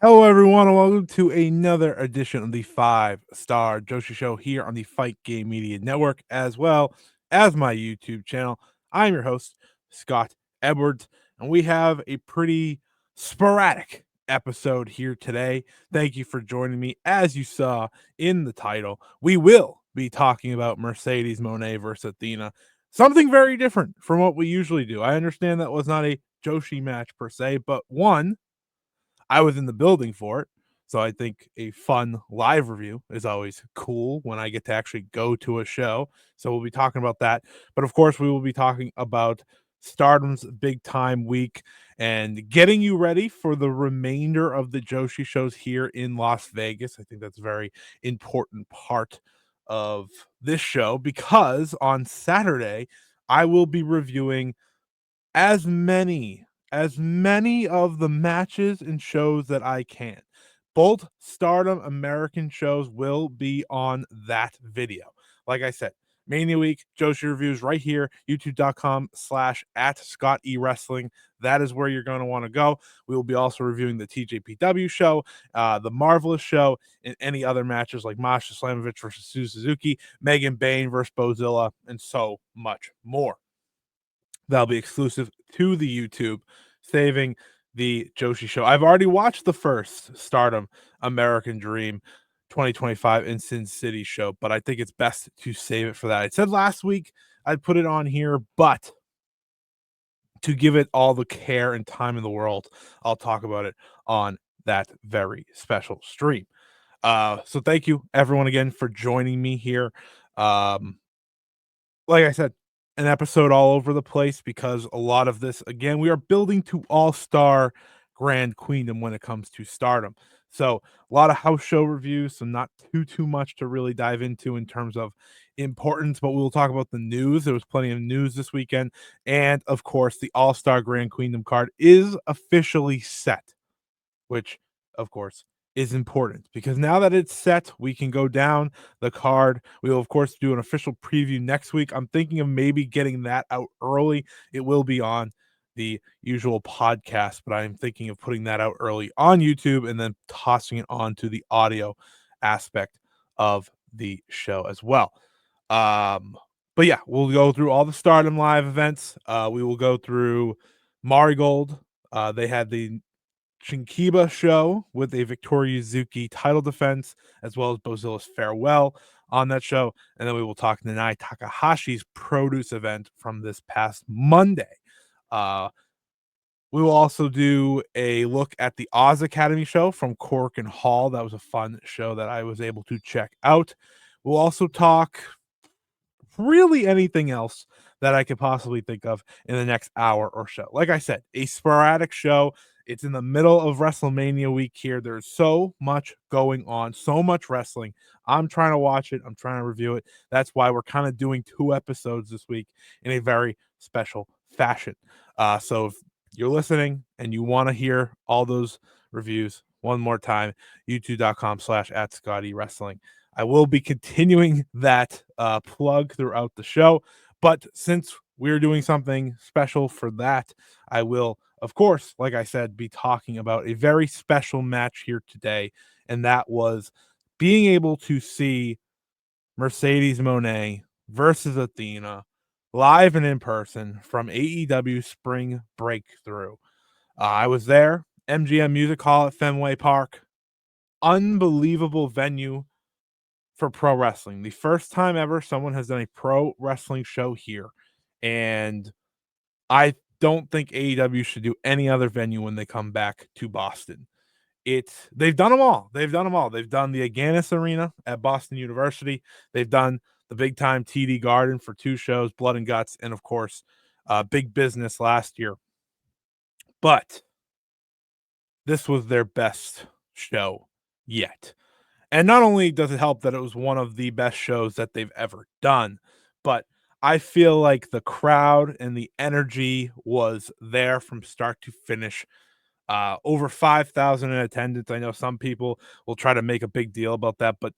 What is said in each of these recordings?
Hello, everyone, and welcome to another edition of the Five Star Joshi Show here on the Fight Game Media Network, as well as my YouTube channel. I'm your host, Scott Edwards, and we have a pretty sporadic episode here today. Thank you for joining me. As you saw in the title, we will be talking about Mercedes Moné versus Athena, something very different from what we usually do. I understand that was not a Joshi match per se, but one, I was in the building for it. So I think a fun live review is always cool when I get to actually go to a show. So we'll be talking about that. But of course, we will be talking about Stardom's big time week and getting you ready for the remainder of the Joshi shows here in Las Vegas. I think that's a very important part of this show because on Saturday, I will be reviewing as many of the matches and shows that I can. Both Stardom American shows will be on that video. Like I said, Mania Week, Joshi Reviews right here, youtube.com/@ScottEWrestling. That is where you're going to want to go. We will be also reviewing the TJPW show, the Marvelous show, and any other matches like Masha Slamovich versus Suzuki, Megan Bain versus Bozilla, and so much more. That'll be exclusive to the YouTube, saving the Joshi show. I've already watched the first Stardom American Dream 2025 in Sin City show, but I think it's best to save it for that. I said last week I'd put it on here, but to give it all the care and time in the world, I'll talk about it on that very special stream. So thank you everyone again for joining me here. Like I said, an episode all over the place because a lot of this, again, we are building to all-star Grand Queendom when it comes to Stardom. So a lot of house show reviews, so not too much to really dive into in terms of importance, but we'll talk about the news. There was plenty of news this weekend, and of course, the All-Star Grand Queendom card is officially set, which of course is important because now that it's set, we can go down the card. We will, of course, do an official preview next week. I'm thinking of maybe getting that out early. It will be on the usual podcast, but I'm thinking of putting that out early on YouTube and then tossing it on to the audio aspect of the show as well. But yeah, we'll go through all the Stardom live events. We will go through Marigold. They had the Shinkiba show with a Victoria Yuzuki title defense, as well as Bozilla's farewell on that show. And then we will talk Nanae Takahashi's produce event from this past Monday. We will also do a look at the Oz Academy show from Korakuen Hall. That was a fun show that I was able to check out. We'll also talk really anything else that I could possibly think of in the next hour or so. Like I said, a sporadic show. It's in the middle of WrestleMania week here. There's so much going on, so much wrestling. I'm trying to watch it. I'm trying to review it. That's why we're kind of doing 2 episodes this week in a very special fashion. So if you're listening and you want to hear all those reviews one more time, youtube.com/@ScottEWrestling. I will be continuing that plug throughout the show. But since we're doing something special for that, I will, of course, like I said, be talking about a very special match here today. And that was being able to see Mercedes Moné versus Athena live and in person from AEW Spring Breakthrough. I was there, MGM Music Hall at Fenway Park. Unbelievable venue for pro wrestling. The first time ever someone has done a pro wrestling show here. And I don't think AEW should do any other venue when they come back to Boston. They've done them all. They've done them all. They've done the Agganis Arena at Boston University. They've done the big time TD Garden for 2 shows, Blood and Guts, and of course, Big Business last year. But this was their best show yet. And not only does it help that it was one of the best shows that they've ever done, but I feel like the crowd and the energy was there from start to finish. Over 5,000 in attendance. I know some people will try to make a big deal about that, but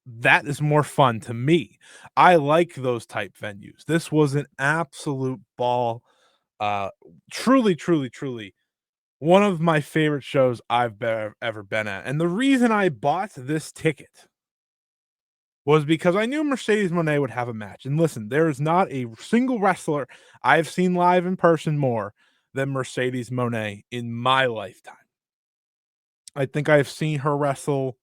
that is more fun to me. I like those type venues. This was an absolute ball. Truly one of my favorite shows I've ever been at. And the reason I bought this ticket was because I knew Mercedes Moné would have a match. And listen, there is not a single wrestler I've seen live in person more than Mercedes Moné in my lifetime. I think I've seen her wrestle.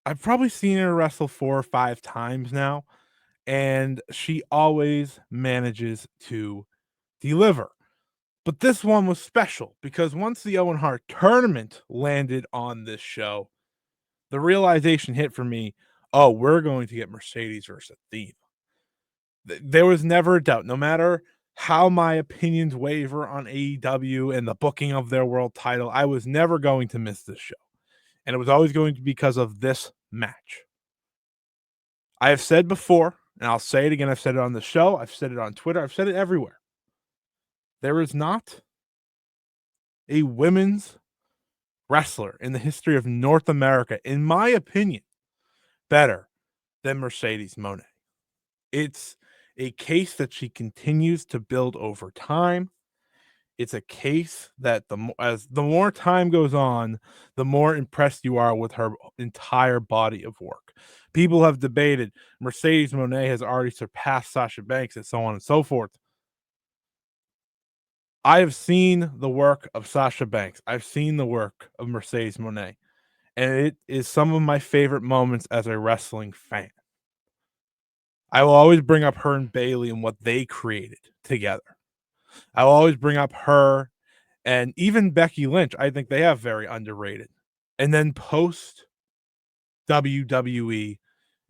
I've probably seen her wrestle 4 or 5 times now, and she always manages to deliver. But this one was special because once the Owen Hart tournament landed on this show, the realization hit for me, oh, we're going to get Mercedes versus Athena. There was never a doubt, no matter how my opinions waver on AEW and the booking of their world title, I was never going to miss this show. And it was always going to be because of this match. I have said before, and I'll say it again, I've said it on the show, I've said it on Twitter, I've said it everywhere. There is not a women's wrestler in the history of North America, in my opinion, better than Mercedes Moné. It's a case that she continues to build over time. It's a case that as the more time goes on, the more impressed you are with her entire body of work. People have debated Mercedes Moné has already surpassed Sasha Banks and so on and so forth. I have seen the work of Sasha Banks. I've seen the work of Mercedes Moné, and it is some of my favorite moments as a wrestling fan. I will always bring up her and Bailey and what they created together. I will always bring up her and even Becky Lynch. I think they have very underrated. And then post WWE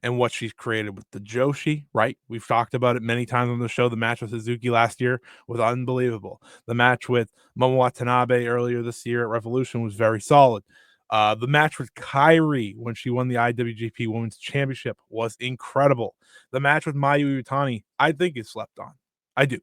and what she's created with the Joshi, right? We've talked about it many times on the show. The match with Suzuki last year was unbelievable. The match with Momo Watanabe earlier this year at Revolution was very solid. The match with Kairi when she won the IWGP Women's Championship was incredible. The match with Mayu Iwatani, I think is slept on. I do.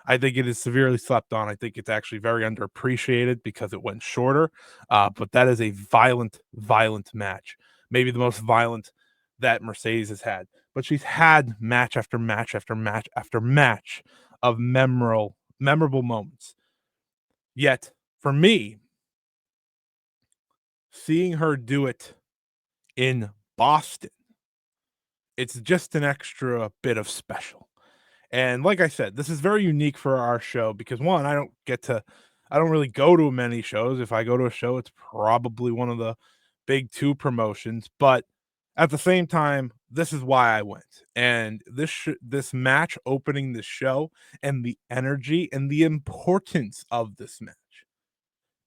I think it is severely slept on. I think it's actually very underappreciated because it went shorter. But that is a violent, violent match. Maybe the most violent that Mercedes has had. But she's had match after match after match after match of memorable moments. Yet, for me, seeing her do it in Boston, it's just an extra bit of special. And like I said, this is very unique for our show because one, I don't really go to many shows. If I go to a show, it's probably one of the big two promotions. But at the same time, this is why I went. And this match opening the show and the energy and the importance of this match.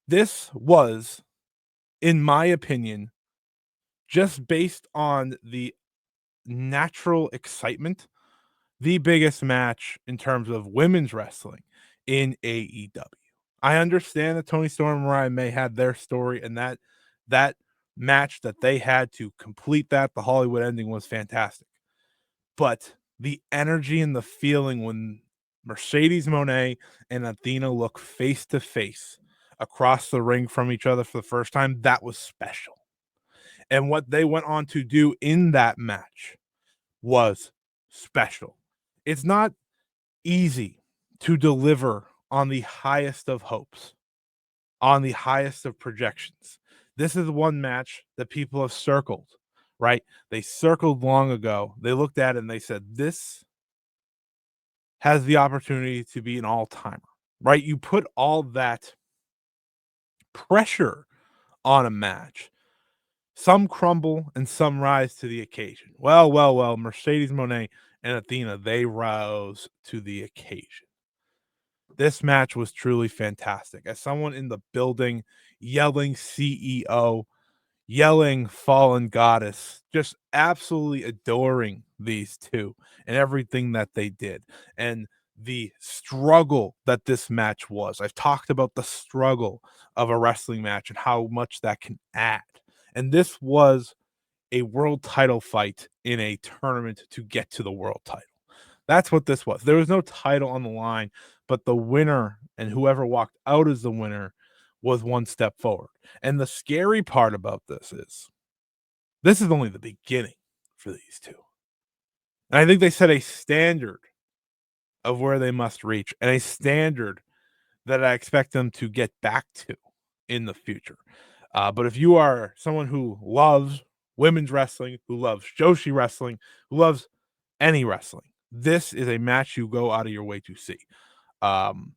This was, in my opinion, just based on the natural excitement, the biggest match in terms of women's wrestling in AEW. I understand that Tony Storm and Mariah May had their story, and that match that they had to complete that, the Hollywood ending, was fantastic. But the energy and the feeling when Mercedes Moné and Athena look face to face across the ring from each other for the first time, that was special. And what they went on to do in that match was special. It's not easy to deliver on the highest of hopes, on the highest of projections. This is one match that people have circled, right? They circled long ago. They looked at it and they said, this has the opportunity to be an all-timer, right? You put all that pressure on a match. Some crumble and some rise to the occasion. Well, Mercedes Moné and Athena, they rose to the occasion. This match was truly fantastic. As someone in the building yelling CEO, yelling fallen goddess, just absolutely adoring these two and everything that they did. And the struggle that this match was. I've talked about the struggle of a wrestling match and how much that can add. And this was a world title fight in a tournament to get to the world title. That's what this was. There was no title on the line, but the winner and whoever walked out as the winner was one step forward. And the scary part about this is only the beginning for these two. And I think they set a standard of where they must reach and a standard that I expect them to get back to in the future. But if you are someone who loves women's wrestling, who loves Joshi wrestling, who loves any wrestling, this is a match you go out of your way to see. Um,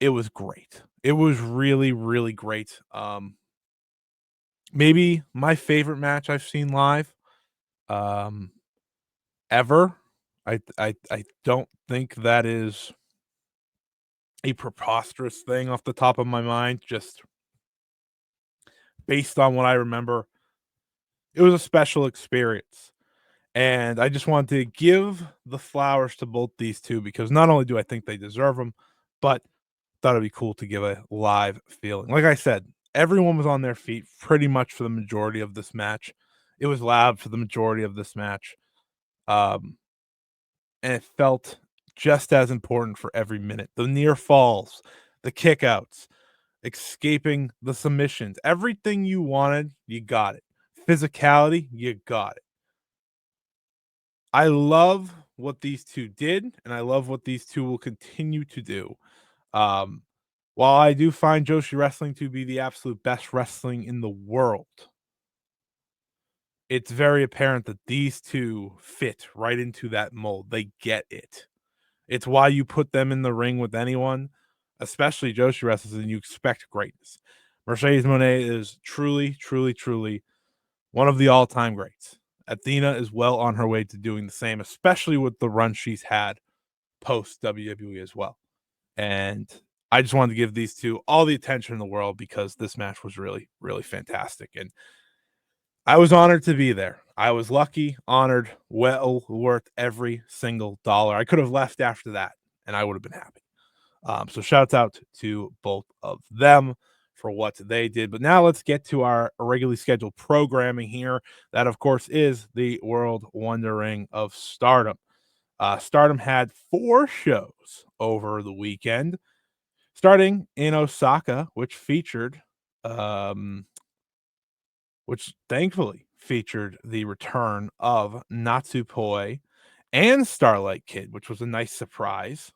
it was great. It was really, really great. Maybe my favorite match I've seen live um, ever. I don't think that is a preposterous thing off the top of my mind. Just based on what I remember, it was a special experience. And I just wanted to give the flowers to both these two because not only do I think they deserve them, but thought it'd be cool to give a live feeling. Like I said, everyone was on their feet pretty much for the majority of this match. It was loud for the majority of this match. Um, and it felt just as important for every minute. The near falls, the kickouts, escaping the submissions, everything you wanted, you got it. Physicality, you got it. I love what these two did, and I love what these two will continue to do. Um, while I do find Joshi wrestling to be the absolute best wrestling in the world, it's very apparent that these two fit right into that mold. They get it. It's why you put them in the ring with anyone, especially Joshi wrestlers, and you expect greatness. Mercedes Moné is truly, truly, truly one of the all-time greats. Athena is well on her way to doing the same, especially with the run she's had post WWE as well. And I just wanted to give these two all the attention in the world because this match was really, really fantastic. And I was honored to be there. I was lucky, honored, well worth every single dollar. I could have left after that and I would have been happy. So shouts out to both of them for what they did. But now let's get to our regularly scheduled programming here. That, of course, is the World Wonder Ring of Stardom. Stardom had 4 shows over the weekend, starting in Osaka, which thankfully featured the return of Natsupoi and Starlight Kid, which was a nice surprise.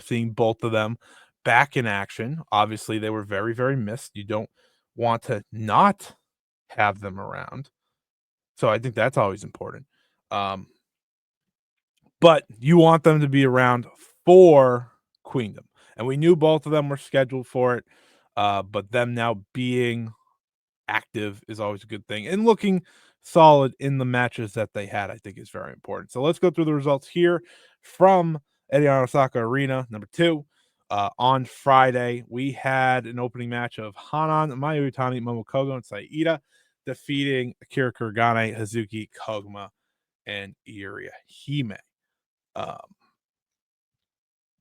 Seeing both of them back in action. Obviously, they were very, very missed. You don't want to not have them around. So I think that's always important. Um, but you want them to be around for Queendom. And we knew both of them were scheduled for it. But them now being active is always a good thing. And looking solid in the matches that they had, I think is very important. So let's go through the results here from Edion Osaka Arena, number 2. On Friday, we had an opening match of Hanan, Mayu Utani, Momokogo, and Saida defeating Akira Kuragane, Hazuki Koguma, and Iria Hime. Um,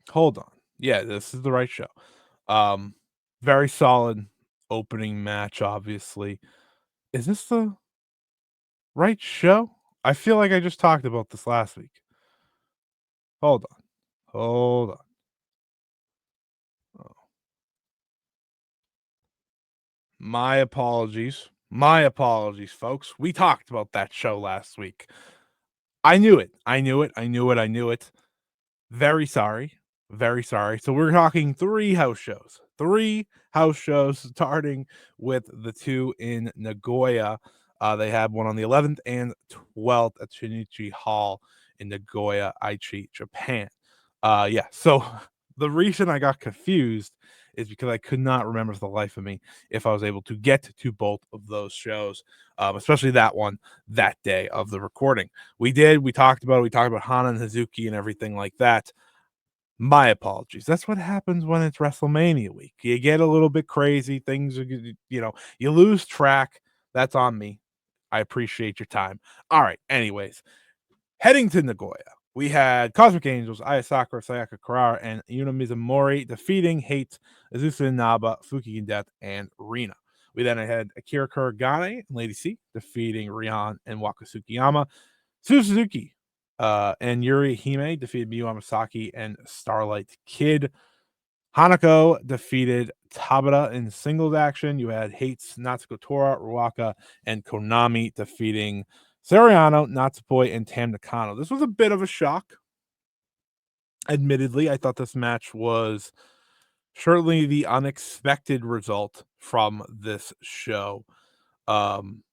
hold on. Yeah, this is the right show. Very solid opening match, obviously. Is this the right show? I feel like I just talked about this last week. Hold on. Hold on. Oh, my apologies. My apologies, folks. We talked about that show last week. I knew it. I knew it. I knew it. I knew it. Very sorry. Very sorry. So we're talking 3 house shows. 3 house shows starting with the 2 in Nagoya. They had one on the 11th and 12th at Shinichi Hall in Nagoya, Aichi, Japan. Yeah. So the reason I got confused is because I could not remember for the life of me if I was able to get to both of those shows, especially that one that day of the recording. We did. We talked about it. We talked about Hanan, Hazuki, and everything like that. My apologies. That's what happens when it's WrestleMania week. You get a little bit crazy. Things are, you lose track. That's on me. I appreciate your time. All right. Anyways, heading to Nagoya, we had Cosmic Angels, Aya Sakura, Sayaka Kurara, and Yuna Mizumori defeating Hate, Azusa Naba, Fuki Death, and Rina. We then had Akira Kuragane and Lady C defeating Rian and Waka Tsukiyama. Suzuki and Yuri Hime defeated Miyu Amasaki and Starlight Kid. Hanako defeated Tabata in singles action. You had Hates, Natsuko Tora, Ruaka, and Konami defeating Sariano, Natsupoi, and Tam Nakano. This was a bit of a shock. Admittedly, I thought this match was certainly the unexpected result from this show. Um,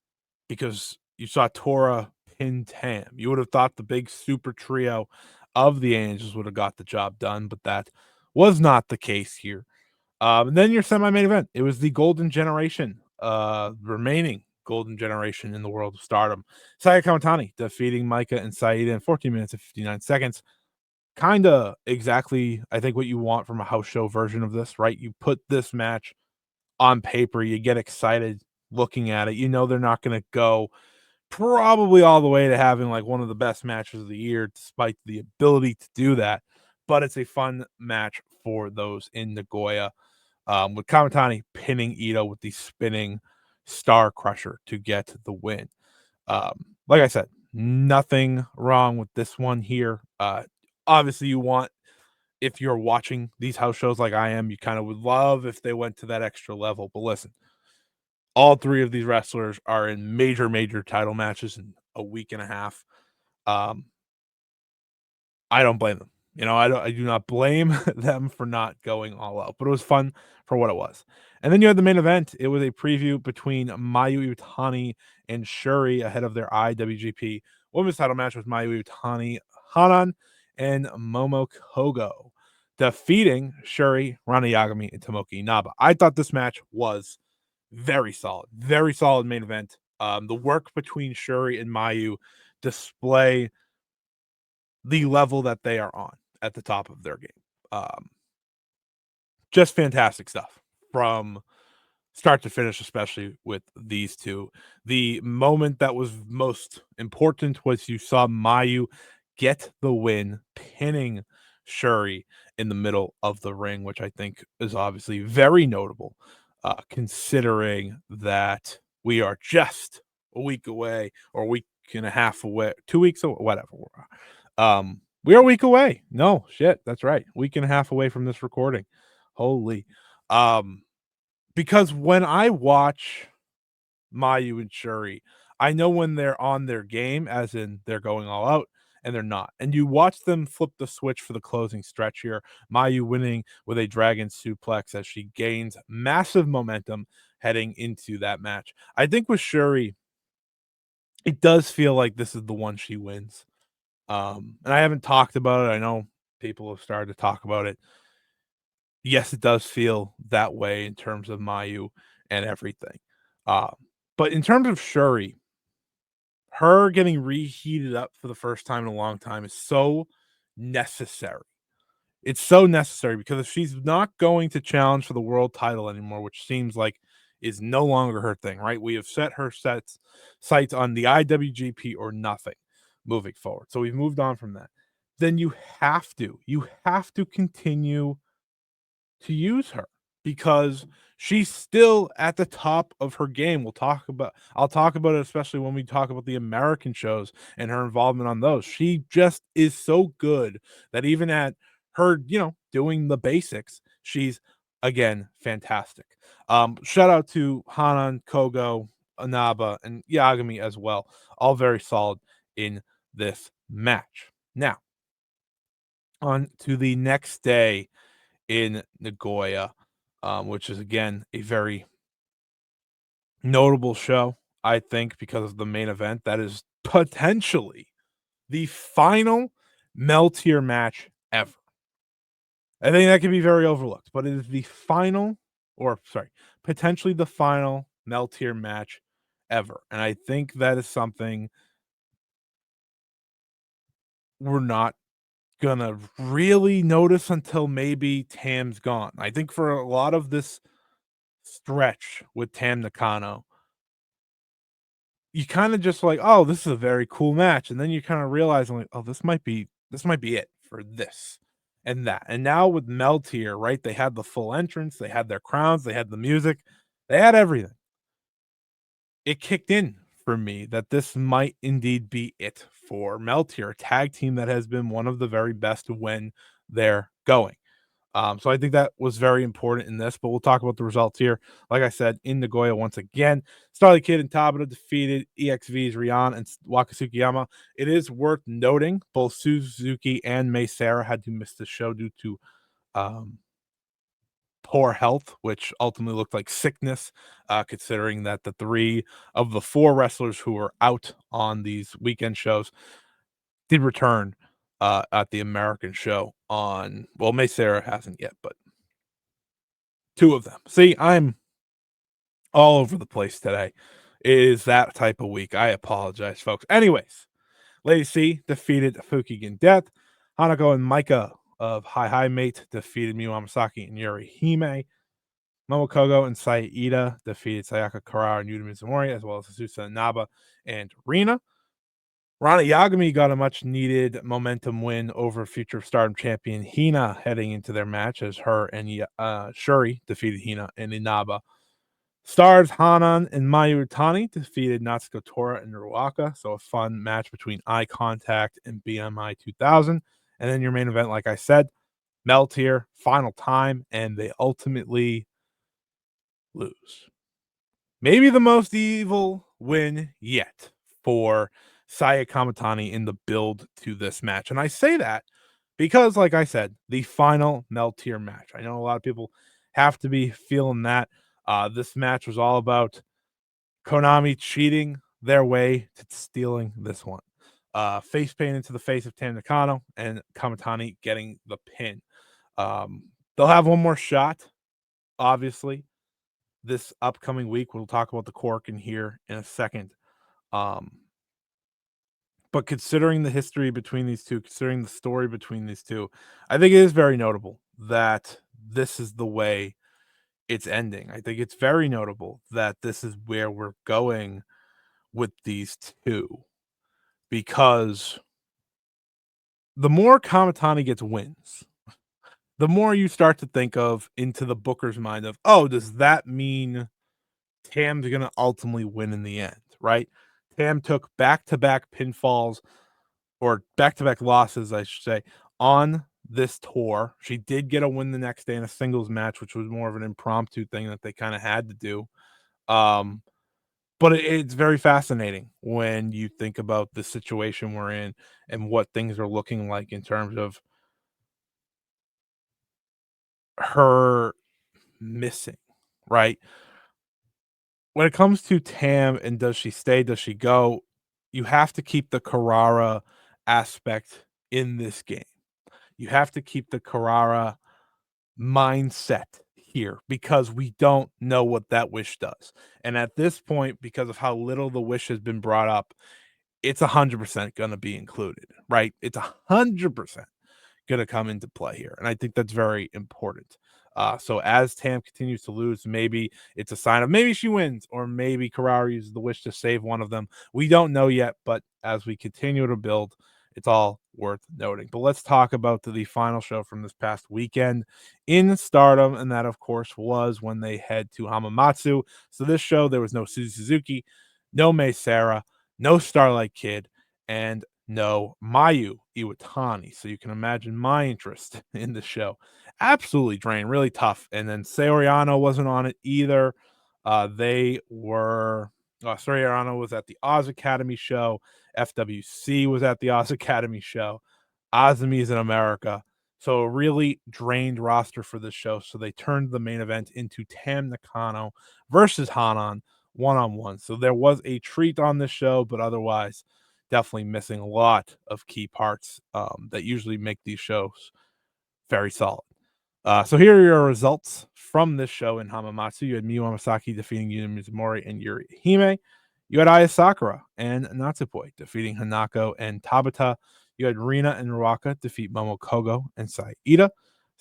because you saw Tora pin Tam. You would have thought the big super trio of the Angels would have got the job done, but that was not the case here. And then your semi-main event, it was the golden generation, remaining golden generation in the world of Stardom. Saya Kamatani defeating Micah and Saida in 14 minutes and 59 seconds. Kinda exactly, I think, what you want from a house show version of this, right? You put this match on paper, you get excited looking at it. You know they're not gonna go probably all the way to having like one of the best matches of the year, despite the ability to do that. But it's a fun match for those in Nagoya. With Kamatani pinning Ito with the spinning Star Crusher to get the win. Like I said, nothing wrong with this one here. Obviously, you want, if you're watching these house shows like I am, you kind of would love if they went to that extra level. But listen, all three of these wrestlers are in major, major title matches in a week and a half. Um, I don't blame them. I do not blame them for not going all out, but it was fun for what it was. And then you had the main event. It was a preview between Mayu Iwatani and Shuri ahead of their IWGP Women's title match with Mayu Iwatani, Hanan, and Momo Kogo, defeating Shuri, Rana Yagami, and Tomoki Inaba. I thought this match was very solid main event. The work between Shuri and Mayu display the level that they are on at the top of their game. Um, just fantastic stuff from start to finish, especially with these two. The moment that was most important was you saw Mayu get the win, pinning Shuri in the middle of the ring, which I think is obviously very notable, considering that we are just a week away, or a week and a half away, 2 weeks away, whatever. We are a week away. No, shit, that's right. Week and a half away from this recording. Holy. Um, because when I watch Mayu and Shuri, I know when they're on their game, as in they're going all out, and they're not. And you watch them flip the switch for the closing stretch here. Mayu winning with a dragon suplex as she gains massive momentum heading into that match. I think with Shuri, it does feel like this is the one she wins. And I haven't talked about it. I know people have started to talk about it. Yes, it does feel that way in terms of Mayu and everything. Uh, but in terms of Shuri, her getting reheated up for the first time in a long time is so necessary. It's so necessary because if she's not going to challenge for the world title anymore, which seems like is no longer her thing, right? We have set her sights on the IWGP or nothing moving forward. So we've moved on from that. Then you have to continue to use her because she's still at the top of her game. I'll talk about it, especially when we talk about the American shows and her involvement on those. She just is so good that even at her, doing the basics, she's again fantastic. Shout out to Hanan, Kogo, Anaba, and Yagami as well. All very solid in this match. Now, on to the next day in Nagoya, which is again a very notable show, I think, because of the main event. That is potentially the final Meltier match ever. I think that can be very overlooked, but it is the final, or sorry, potentially the final Meltier match ever. And I think that is something we're not gonna really notice until maybe Tam's gone. I think for a lot of this stretch with Tam Nakano, you kind of just like, oh, this is a very cool match, and then you kind of realize, like, oh, this might be it for this and that. And now with Meltier, right? They had the full entrance, they had their crowns, they had the music, they had everything. It kicked in for me that this might indeed be it for Meltier, a tag team that has been one of the very best when they're going. So I think that was very important in this, but we'll talk about the results here. Like I said, in Nagoya once again, Starlight Kid and Tabata defeated EXV's Ryan and Waka Tsukiyama. It is worth noting both Suzuki and May Sarah had to miss the show due to poor health, which ultimately looked like sickness, considering that the 3 of the 4 wrestlers who were out on these weekend shows did return, at the American show on well, May Sarah hasn't yet, but 2 of them. See, I'm all over the place today. It is that type of week. I apologize, folks. Anyways, Lady C defeated Fukigen Death. Hanako and Micah of Hi Hi Mate defeated Miyu Amasaki and Yuri Hime. Momokogo and Saida defeated Sayaka Karawa and Yuta Mizumori, as well as Asusa Naba and Rina. Rana Yagami got a much needed momentum win over future Stardom champion Hina heading into their match, as her and Shuri defeated Hina and Inaba. Stars Hanan and Mayu Utani defeated Natsuko Tora and Ruaka, so a fun match between Eye Contact and BMI 2000. And then your main event, like I said, Melt here, final time, and they ultimately lose. Maybe the most evil win yet for Saya Kamatani in the build to this match. And I say that because, like I said, the final Melt tier match. I know a lot of people have to be feeling that. This match was all about Konami cheating their way to stealing this one. Face paint into the face of Tam Nakano and Kamatani getting the pin. They'll have one more shot, obviously, this upcoming week. We'll talk about the Korakuen here in a second. But considering the history between these two, considering the story between these two, I think it is very notable that this is the way it's ending. I think it's very notable that this is where we're going with these two, because the more Kamatani gets wins, the more you start to think of into the booker's mind of, oh, does that mean Tam's going to ultimately win in the end, right? Tam took back-to-back pinfalls or back-to-back losses, I should say, on this tour. She did get a win the next day in a singles match, which was more of an impromptu thing that they kind of had to do. But it's very fascinating when you think about the situation we're in and what things are looking like in terms of her missing, right? When it comes to Tam and does she stay, does she go, you have to keep the Carrara aspect in this game. You have to keep the Carrara mindset here because we don't know what that wish does. And at this point, because of how little the wish has been brought up, it's 100% going to be included, right? It's 100% going to come into play here. And I think that's very important. So as Tam continues to lose, maybe it's a sign of maybe she wins, or maybe Carrara uses the wish to save one of them. We don't know yet, but as we continue to build, it's all worth noting. But let's talk about the final show from this past weekend in Stardom, and that, of course, was when they head to Hamamatsu. So this show, there was no Suzuki, no May Sarah, no Starlight Kid, and no Mayu Iwatani. So you can imagine my interest in the show. Absolutely drained, really tough. And then Sayoriano wasn't on it either. They were Sayoriano was at the Oz Academy show. FWC was at the Oz Academy show. Azumi's in America. So a really drained roster for this show. So they turned the main event into Tam Nakano versus Hanan one-on-one. So there was a treat on this show, but otherwise definitely missing a lot of key parts that usually make these shows very solid. So here are your results from this show in Hamamatsu. You had Miyu Amasaki defeating Yuta Mizumori and Yuri Hime. You had Aya Sakura and Natsupoi defeating Hanako and Tabata. You had Rina and Ruaka defeat Momokogo and Saida.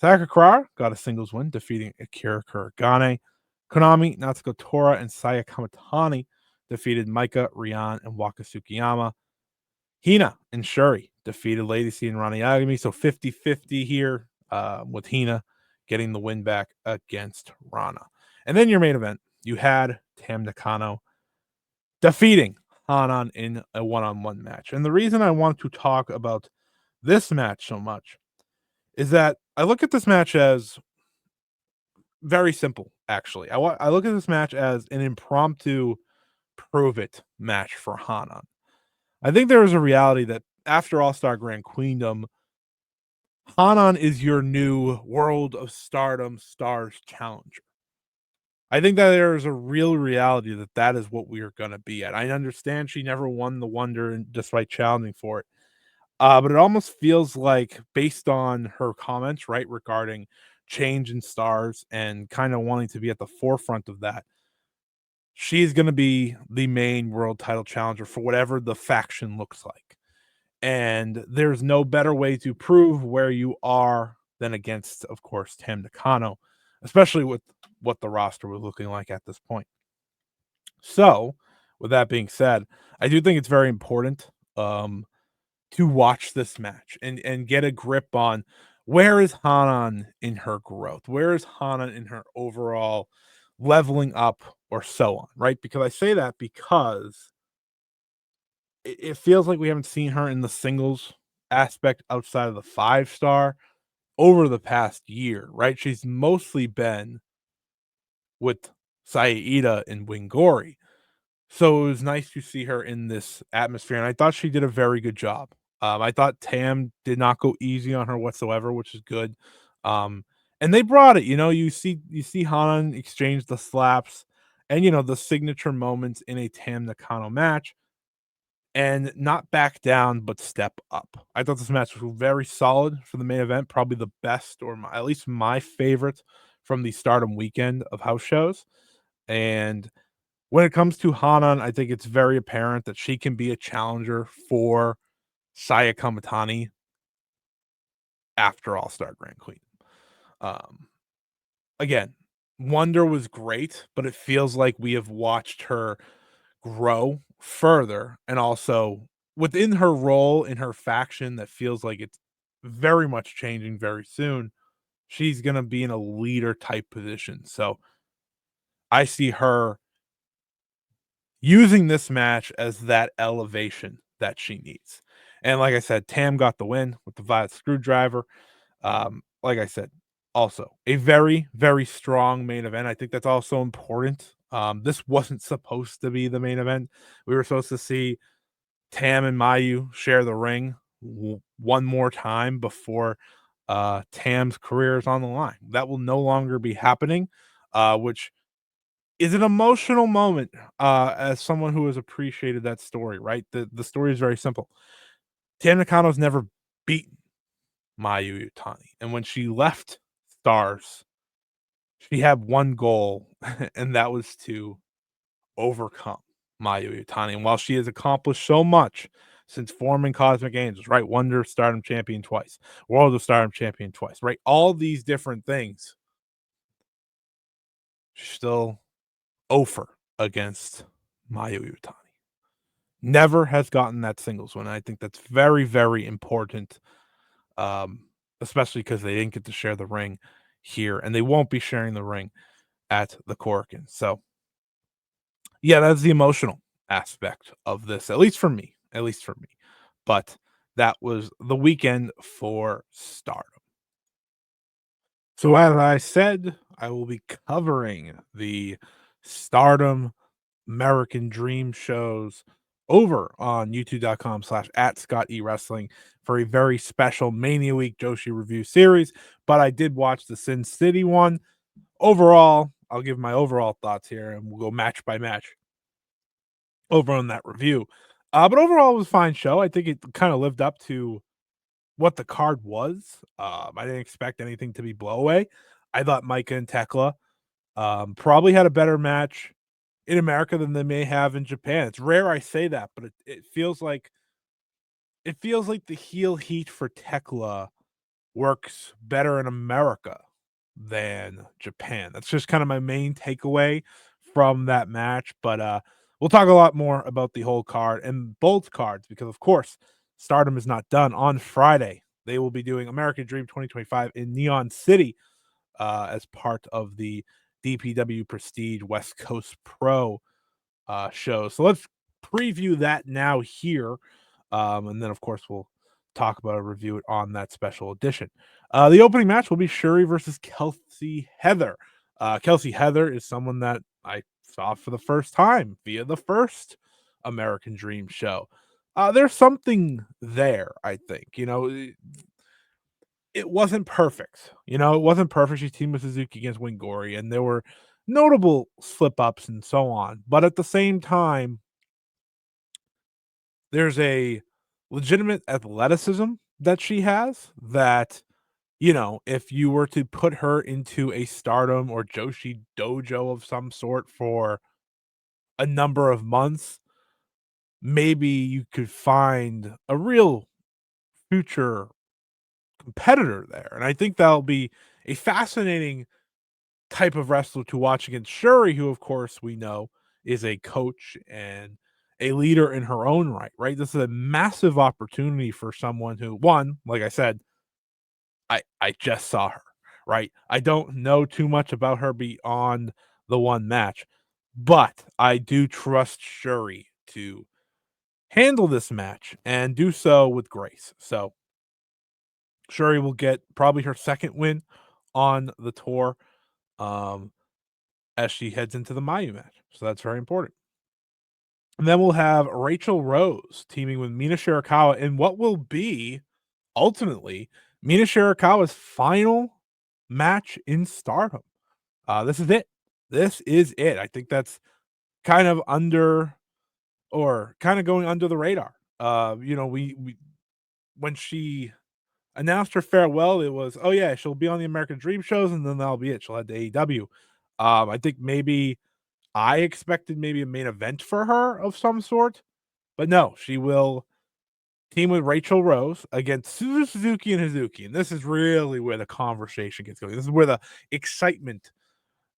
Sayaka Karawa got a singles win, defeating Akira Kuragane. Konami, Natsuko Tora, and Saya Kamatani defeated Maika, Rian, and Waka Tsukiyama. Hina and Shuri defeated Lady C and Rana Yagami. So 50-50 here with Hina getting the win back against Rana. And then your main event, you had Tam Nakano defeating Hanan in a one-on-one match. And the reason I want to talk about this match so much is that I look at this match as very simple, actually. I look at this match as an impromptu prove-it match for Hanan. I think there is a reality that after All-Star Grand Queendom, Hanan is your new World of Stardom Stars challenger. I think that there is a real reality that that is what we are going to be at. I understand she never won the Wonder and despite challenging for it. But it almost feels like, based on her comments, right, regarding change in stars and kind of wanting to be at the forefront of that, she's going to be the main world title challenger for whatever the faction looks like. And there's no better way to prove where you are than against, of course, Tam Nakano, especially with what the roster was looking like at this point. So, with that being said, I do think it's very important to watch this match and get a grip on where is Hanan in her growth? Where is Hanan in her overall leveling up or so on, right? Because I say that because it feels like we haven't seen her in the singles aspect outside of the 5 star over the past year, right? She's mostly been with Saida and Wingori. So it was nice to see her in this atmosphere, and I thought she did a very good job. I thought Tam did not go easy on her whatsoever, which is good. Um, and they brought it. You see Hanan exchange the slaps and the signature moments in a Tam Nakano match, and not back down but step up. I thought this match was very solid for the main event, probably the best or at least my favorite from the Stardom weekend of house shows. And when it comes to Hanan, I think it's very apparent that she can be a challenger for Saya Kamatani after All Star Grand Queen. Um, Again, Wonder was great, but it feels like we have watched her grow further, and also within her role in her faction that feels like it's very much changing very soon. She's going to be in a leader type position. So I see her using this match as that elevation that she needs. And like I said, Tam got the win with the Violet Screwdriver. Like I said, also a very, very strong main event. I think that's also important. This wasn't supposed to be the main event. We were supposed to see Tam and Mayu share the ring one more time before Tam's career is on the line. That will no longer be happening, which is an emotional moment, as someone who has appreciated that story, right? The story is very simple. Tam Nakano's never beaten Mayu Utani, and when she left Stars, she had one goal, and that was to overcome Mayu Utani. And while she has accomplished so much since forming Cosmic Angels, right? Wonder Stardom champion twice, World of Stardom champion twice, right? All these different things, she's still over against Mayu Utani. Never has gotten that singles win. I think that's very, very important, especially because they didn't get to share the ring here, and they won't be sharing the ring at the Korakuen. So, yeah, that's the emotional aspect of this, at least for me. At least for me. But that was the weekend for Stardom. So, as I said, I will be covering the Stardom American Dream shows over on youtube.com/ at Scott E Wrestling for a very special Mania Week Joshi review series. But I did watch the Sin City one. Overall, I'll give my overall thoughts here and we'll go match by match over on that review. But overall, it was a fine show. I think it kind of lived up to what the card was. I didn't expect anything to be blow away. I thought Micah and Tekla probably had a better match in America than they may have in Japan. It's rare I say that, but it feels like the heel heat for Tekla works better in America than Japan. That's just kind of my main takeaway from that match. But we'll talk a lot more about the whole card and both cards because, of course, Stardom is not done. On Friday, they will be doing American Dream 2025 in Neon City as part of the DPW Prestige West Coast Pro show. So let's preview that now here. And then, of course, we'll talk about a review on that special edition. The opening match will be Shuri versus Kelsey Heather. Kelsey Heather is someone that I saw for the first time via the first American Dream show. There's something there, I think. it wasn't perfect. You know, it wasn't perfect. She teamed with Suzuki against Wingori, and there were notable slip ups and so on. But at the same time, there's a legitimate athleticism that she has that, you know, if you were to put her into a Stardom or Joshi dojo of some sort for a number of months, maybe you could find a real future competitor there. And I think that'll be a fascinating type of wrestler to watch against Shuri, who, of course, we know is a coach and a leader in her own right, right? This is a massive opportunity for someone who, one, like I said, I just saw her, right? I don't know too much about her beyond the one match, but I do trust Shuri to handle this match and do so with grace. So Shuri will get probably her second win on the tour um, as she heads into the Mayu match. So that's very important. And then we'll have Rachel Rose teaming with Mina Shirakawa in what will be ultimately Mina Shirakawa's final match in Stardom. This is it. This is it. I think that's kind of under or kind of going under the radar. You know, we when she announced her farewell, it was, oh yeah, she'll be on the American Dream shows, and then that'll be it. She'll head to AEW. I think maybe I expected maybe a main event for her of some sort, but no, she will team with Rachel Rose against Suzuki and Hazuki. And this is really where the conversation gets going. This is where the excitement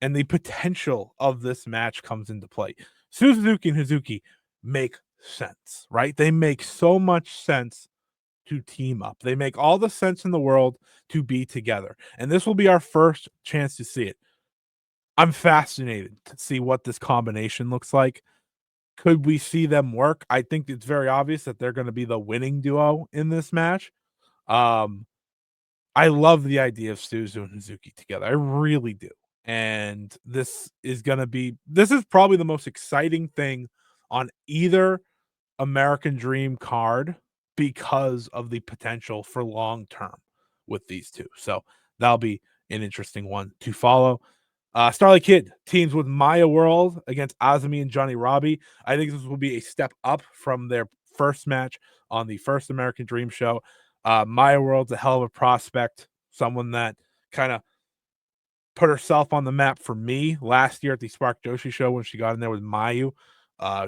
and the potential of this match comes into play. Suzuki and Hazuki make sense, right? They make so much sense to team up. They make all the sense in the world to be together. And this will be our first chance to see it. I'm fascinated to see what this combination looks like. Could we see them work? I think it's very obvious that they're going to be the winning duo in this match. Um, I love the idea of Suzu and Hazuki together. I really do. And this is probably the most exciting thing on either American Dream card because of the potential for long term with these two. So that'll be an interesting one to follow. Starlight Kid teams with Maya World against Azumi and Johnny Robbie. I think this will be a step up from their first match on the first American Dream show. Maya World's a hell of a prospect, someone that kind of put herself on the map for me last year at the Spark Joshi show when she got in there with Mayu.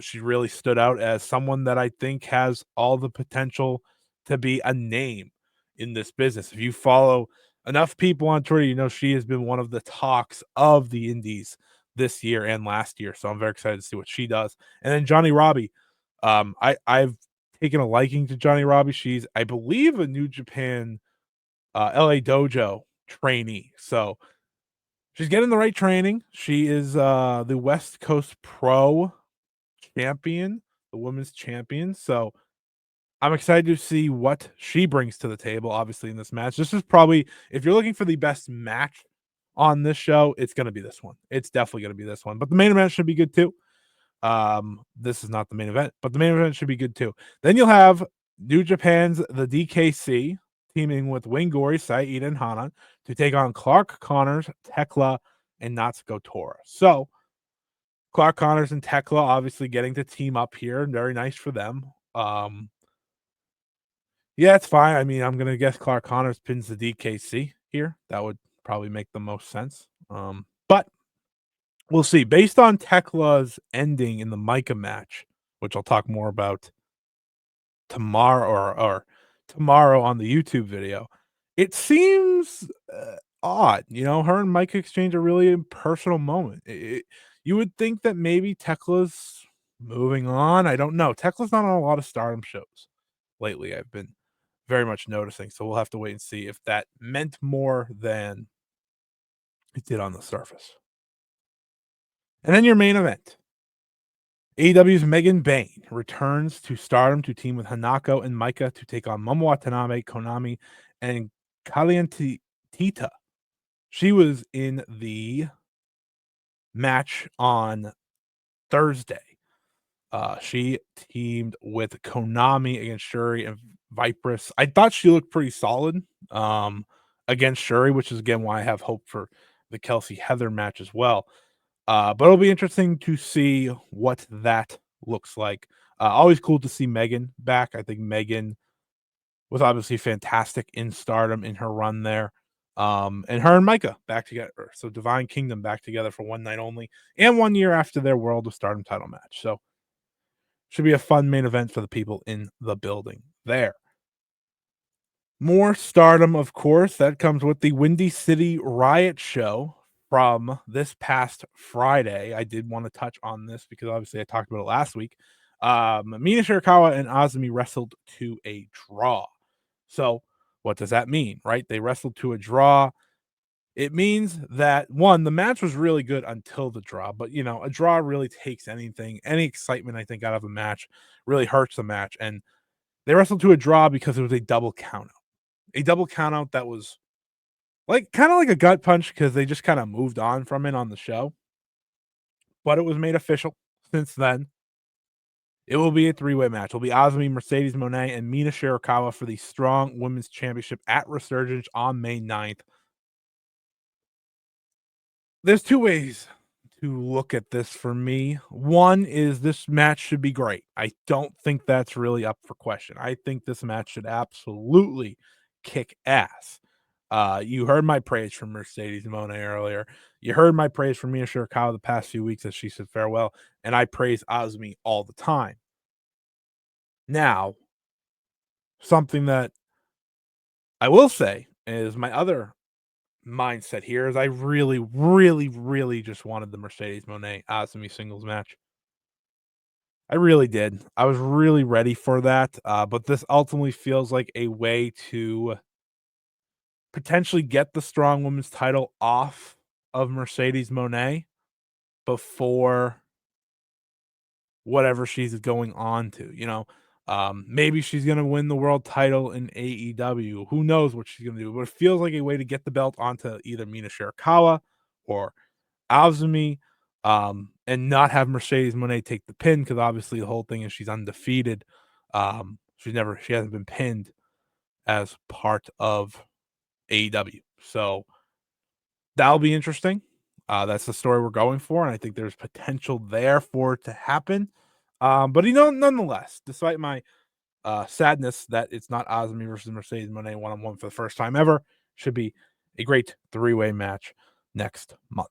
She really stood out as someone that I think has all the potential to be a name in this business. If you follow enough people on Twitter, you know she has been one of the talks of the indies this year and last year. So I'm very excited to see what she does. And then Johnny Robbie. I've taken a liking to Johnny Robbie. She's, I believe, a New Japan LA Dojo trainee. So she's getting the right training. She is the West Coast Pro champion, the women's champion. So I'm excited to see what she brings to the table, obviously, in this match. This is probably, if you're looking for the best match on this show, it's going to be this one. It's definitely going to be this one. But the main event should be good too. This is not the main event, but the main event should be good too. Then you'll have New Japan's the DKC teaming with Wingori, Saida, and Hanan to take on Clark Connors, Tekla, and Natsuko Tora. So Clark Connors and Tekla obviously getting to team up here. Very nice for them. Yeah, it's fine. I mean, I'm gonna guess Clark Connors pins the DKC here. That would probably make the most sense. But we'll see. Based on Tekla's ending in the Micah match, which I'll talk more about tomorrow or tomorrow on the YouTube video, it seems odd. You know, her and Micah exchange a really impersonal moment. You would think that maybe Tekla's moving on. I don't know. Tekla's not on a lot of Stardom shows lately. I've been very much noticing. So we'll have to wait and see if that meant more than it did on the surface. And then your main event. AEW's Megan Bayne returns to Stardom to team with Hanako and Micah to take on Momo Watanabe, Konami, and Kalientita. She was in the match on Thursday. She teamed with Konami against Shuri and Vipress. I thought she looked pretty solid. against Shuri, which is again why I have hope for the Kelsey Heather match as well. But it'll be interesting to see what that looks like. Always cool to see Megan back. I think Megan was obviously fantastic in Stardom in her run there. And her and Micah back together. So Divine Kingdom back together for one night only and 1 year after their World of Stardom title match. So should be a fun main event for the people in the building there. More Stardom, of course. That comes with the Windy City Riot show from this past Friday. I did want to touch on this because obviously I talked about it last week. Mina Shirakawa and Azumi wrestled to a draw. So what does that mean, right? They wrestled to a draw. It means that one, the match was really good until the draw, but you know, a draw really takes anything, any excitement I think out of a match really hurts the match. And they wrestled to a draw because it was a double countout. A double countout that was like kind of like a gut punch because they just kind of moved on from it on the show. But it was made official since then. It will be a three-way match. It'll be Azumi, Mercedes Moné, and Mina Shirakawa for the Strong Women's Championship at Resurgence on May 9th. There's two ways to look at this for me. One is this match should be great. I don't think that's really up for question. I think this match should absolutely kick ass. You heard my praise for Mercedes Moné earlier. You heard my praise for Mina Shirakawa the past few weeks as she said farewell, and I praise Azumi all the time. Now, something that I will say is my other mindset here is I really, really, really just wanted the Mercedes Moné Azumi singles match. I really did. I was really ready for that, but this ultimately feels like a way to potentially get the Strong Women's title off of Mercedes Moné before whatever she's going on to, you know. Maybe she's gonna win the world title in AEW. Who knows what she's gonna do? But it feels like a way to get the belt onto either Mina Shirakawa or Azumi, and not have Mercedes Moné take the pin because obviously the whole thing is she's undefeated. She hasn't been pinned as part of AEW. So that'll be interesting. That's the story we're going for, and I think there's potential there for it to happen. But you know, nonetheless, despite my sadness that it's not Azumi versus Mercedes Moné one-on-one for the first time ever, should be a great three-way match next month.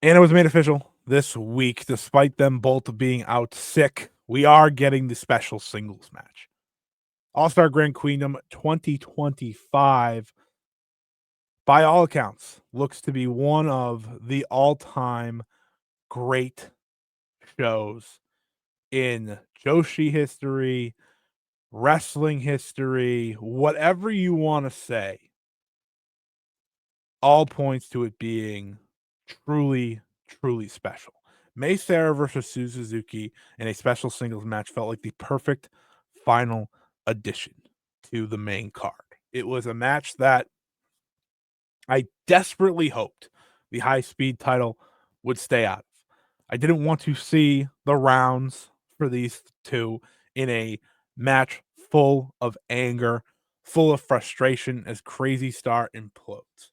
And it was made official this week, despite them both being out sick. We are getting the special singles match. All-Star Grand Queendom 2025, by all accounts, looks to be one of the all-time great shows in Joshi history, wrestling history, whatever you want to say. All points to it being truly, truly special. May Sarah versus Sue Suzuki in a special singles match felt like the perfect final addition to the main card. It was a match that I desperately hoped the high speed title would stay out of. I didn't want to see the rounds for these two in a match full of anger, full of frustration as Crazy Star implodes.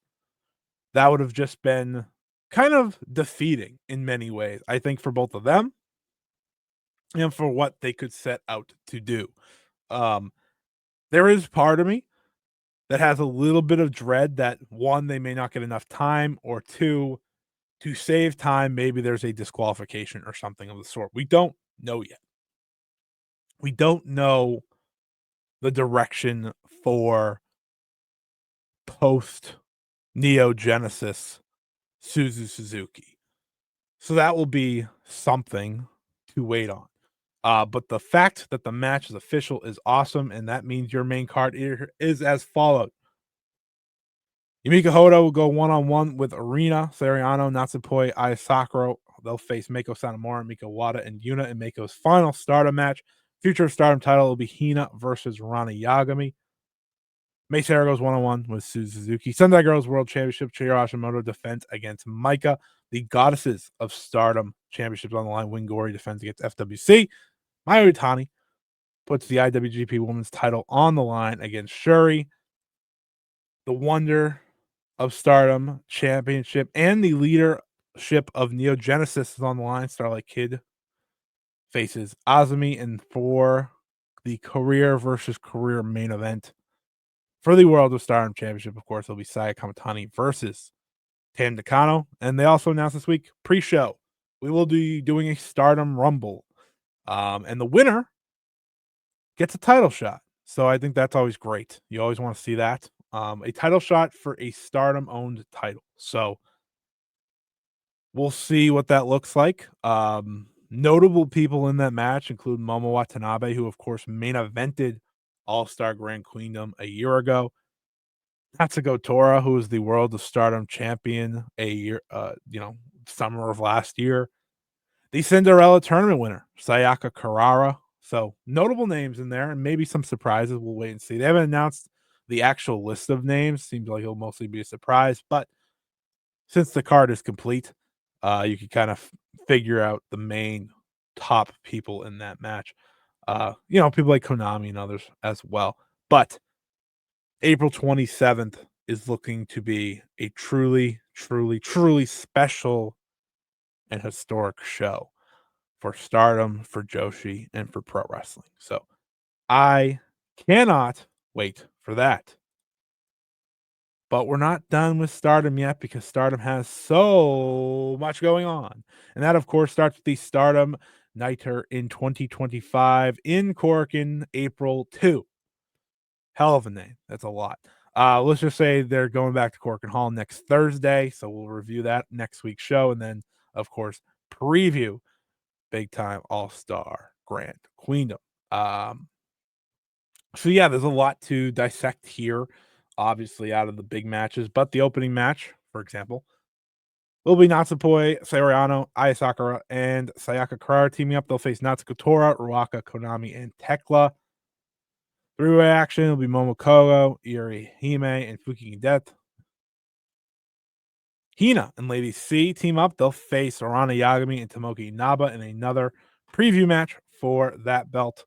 That would have just been kind of defeating in many ways, I think, for both of them and for what they could set out to do. There is part of me that has a little bit of dread that one, they may not get enough time, or two, to save time, maybe there's a disqualification or something of the sort. We don't know yet. We don't know the direction for post Neo Genesis Suzu Suzuki. So that will be something to wait on. But the fact that the match is official is awesome, and that means your main card is as follows. Yumika Hodo will go one-on-one with Arena, Seriano, Natsupoi, Aya Sakura. They'll face Meiko Sanomura, Mika Wada, and Yuna in Meiko's final Stardom match. Future Stardom title will be Hina versus Rana Yagami. May Sarah goes one-on-one with Suzuki. Sendai Girls World Championship, Chihiro Hashimoto defends against Maika. The Goddesses of Stardom Championships on the line. Wingori defends against FWC. Mayu Itani puts the IWGP Women's title on the line against Shuri. The Wonder of Stardom Championship and the leadership of Neo Genesis is on the line. Starlight Kid faces Azumi, and for the career versus career main event for the World of Stardom Championship, of course, it'll be Saya Kamatani versus Tam Nakano. And they also announced this week pre-show we will be doing a Stardom Rumble, and the winner gets a title shot. So I think that's always great. You always want to see that. A title shot for a Stardom owned title. So we'll see what that looks like. Notable people in that match include Momo Watanabe, who of course main evented All-Star Grand Queendom a year ago. Natsuko Tora, who was the World of Stardom champion a year, summer of last year. The Cinderella tournament winner, Sayaka Karara. So notable names in there, and maybe some surprises. We'll wait and see. They haven't announced the actual list of names. Seems like it'll mostly be a surprise, but since the card is complete, you can kind of figure out the main top people in that match. People like Konami and others as well. But April 27th is looking to be a truly, truly, truly special and historic show for Stardom, for Joshi, and for pro wrestling. So I cannot wait for that. But we're not done with Stardom yet because Stardom has so much going on. And that, of course, starts with the Stardom Nighter in 2025 in Korakuen, April 2. Hell of a name. That's a lot. Let's just say they're going back to Korakuen Hall next Thursday. So we'll review that next week's show. And then, of course, preview Big Time All-Star Grand Queendom. So yeah, there's a lot to dissect here, obviously out of the big matches, but the opening match, for example, will be Natsupoi, Sayoriano, Aya Sakura, and Sayaka Karara teaming up. They'll face Natsuko Tora, Ruaka, Konami, and Tekla. Three-way action will be Momokogo, Iri Hime, and Fuki Death. Hina and Lady C team up. They'll face Arana Yagami and Tomoki Inaba in another preview match for that belt.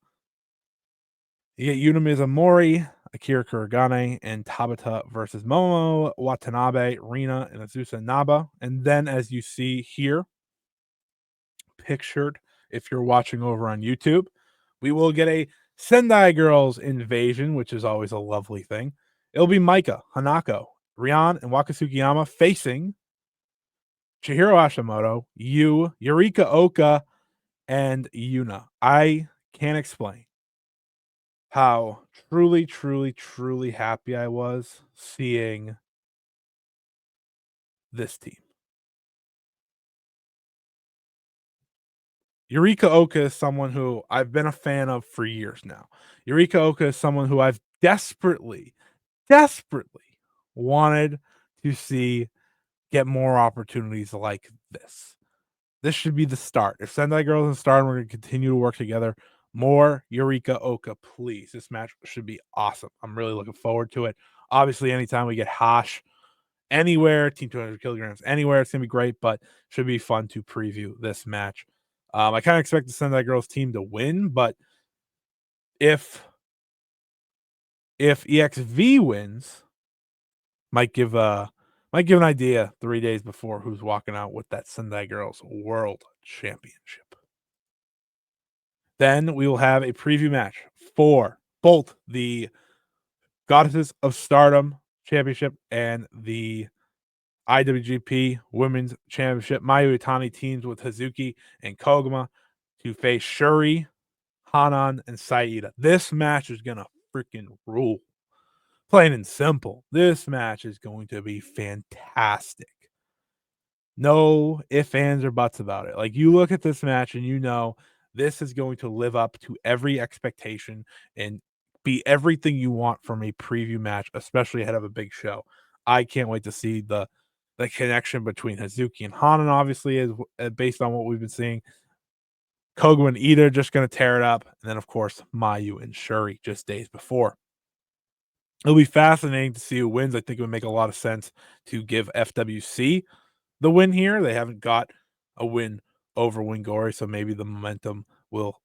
You get Yuna Mizumori, Akira Kuragane, and Tabata versus Momo Watanabe, Rina, and Azusa Naba. And then, as you see here, pictured if you're watching over on YouTube, we will get a Sendai Girls invasion, which is always a lovely thing. It'll be Maika, Hanako, Rian, and Wakasukiyama facing Chihiro Hashimoto, Yurika Oka, and Yuna. I can't explain how truly, truly, truly happy I was seeing this team. Yurika Oka is someone who I've been a fan of for years now. Yurika Oka is someone who I've desperately, desperately wanted to see get more opportunities like this. This should be the start. If Sendai Girls and Stardom are going to continue to work together, more Yurika Oka, please. This match should be awesome. I'm really looking forward to it. Obviously, anytime we get Hash anywhere, Team 200 kilograms anywhere, it's going to be great, but should be fun to preview this match. I kind of expect the Sendai Girls team to win, but if EXV wins, might give an idea 3 days before who's walking out with that Sendai Girls World Championship. Then we will have a preview match for both the Goddesses of Stardom Championship and the IWGP Women's Championship. Mayu Iwatani teams with Hazuki and Koguma to face Shuri, Hanan, and Saida. This match is going to freaking rule. Plain and simple. This match is going to be fantastic. No ifs, ands, or buts about it. Like, you look at this match and you know this is going to live up to every expectation and be everything you want from a preview match, especially ahead of a big show. I can't wait to see the connection between Hazuki and Hanan, obviously, is based on what we've been seeing. Kogu and Ida just going to tear it up. And then, of course, Mayu and Shuri just days before. It'll be fascinating to see who wins. I think it would make a lot of sense to give FWC the win here. They haven't got a win over Wingori, so maybe the momentum will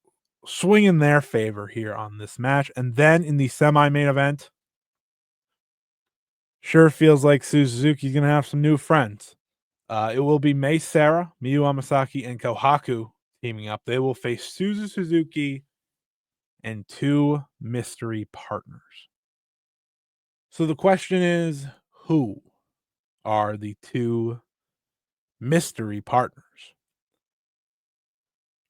swing in their favor here on this match. And then in the semi-main event, sure feels like Suzuki's gonna have some new friends. It will be Mei Sarah, Miyu Amasaki, and Kohaku teaming up. They will face Suzu Suzuki and two mystery partners. So the question is, who are the two mystery partners?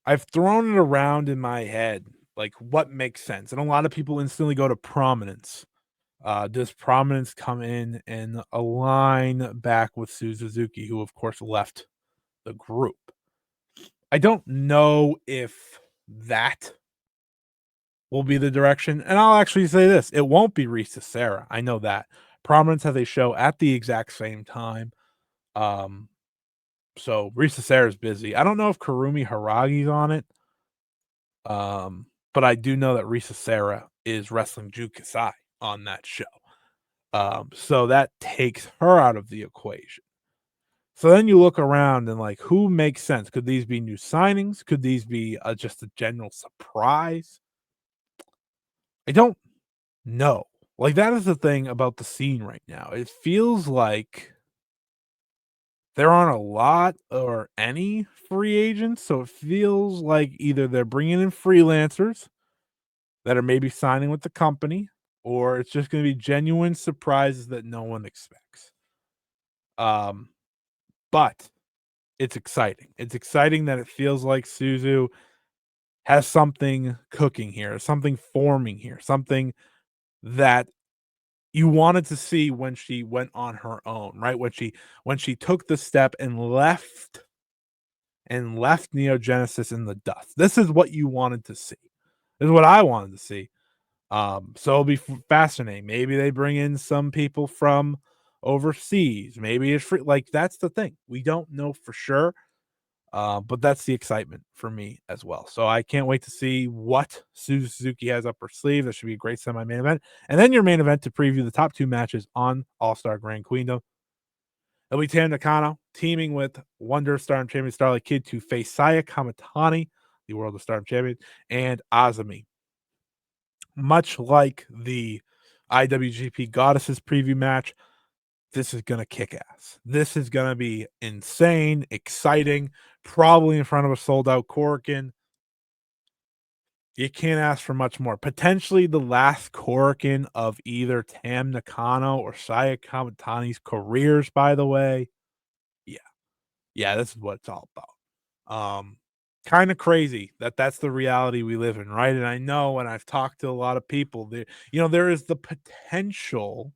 I've thrown it around in my head, like what makes sense, and a lot of people instantly go to Prominence. Does Prominence come in and align back with Suzuki, who of course left the group? I don't know if that will be the direction, and I'll actually say this: it won't be Risa Sarah. I know that. Prominence has a show at the exact same time. Um, so Risa Sarah's busy. I don't know if Karumi Haragi's on it. But I do know that Risa Sarah is wrestling Ju Kasai on that show. So that takes her out of the equation. So then you look around and like, who makes sense? Could these be new signings? Could these be just a general surprise? I don't know. Like that is the thing about the scene right now. It feels like there aren't a lot or any free agents, so it feels like either they're bringing in freelancers that are maybe signing with the company, or it's just going to be genuine surprises that no one expects. Um, but it's exciting. It's exciting that it feels like Suzu has something cooking here, something forming here, something that you wanted to see when she went on her own, right? When she took the step and left Neo Genesis in the dust. This is what you wanted to see. This is what I wanted to see. So it'll be fascinating. Maybe they bring in some people from overseas. Maybe it's free. Like that's the thing. We don't know for sure. But that's the excitement for me as well. So I can't wait to see what Suzuki has up her sleeve. That should be a great semi-main event. And then your main event to preview the top two matches on All-Star Grand Queendom. It'll be Tam Nakano teaming with Wonder Stardom Champion Starlight Kid to face Saya Kamatani, the World of Stardom Champion, and Azumi. Much like the IWGP Goddesses preview match, this is going to kick ass. This is going to be insane, exciting, probably in front of a sold out Korakuen. You can't ask for much more. Potentially the last Korakuen of either Tam Nakano or Saya Kamatani's careers, by the way. Yeah. Yeah, this is what it's all about. Kind of crazy that that's the reality we live in, right? And I know when I've talked to a lot of people, there is the potential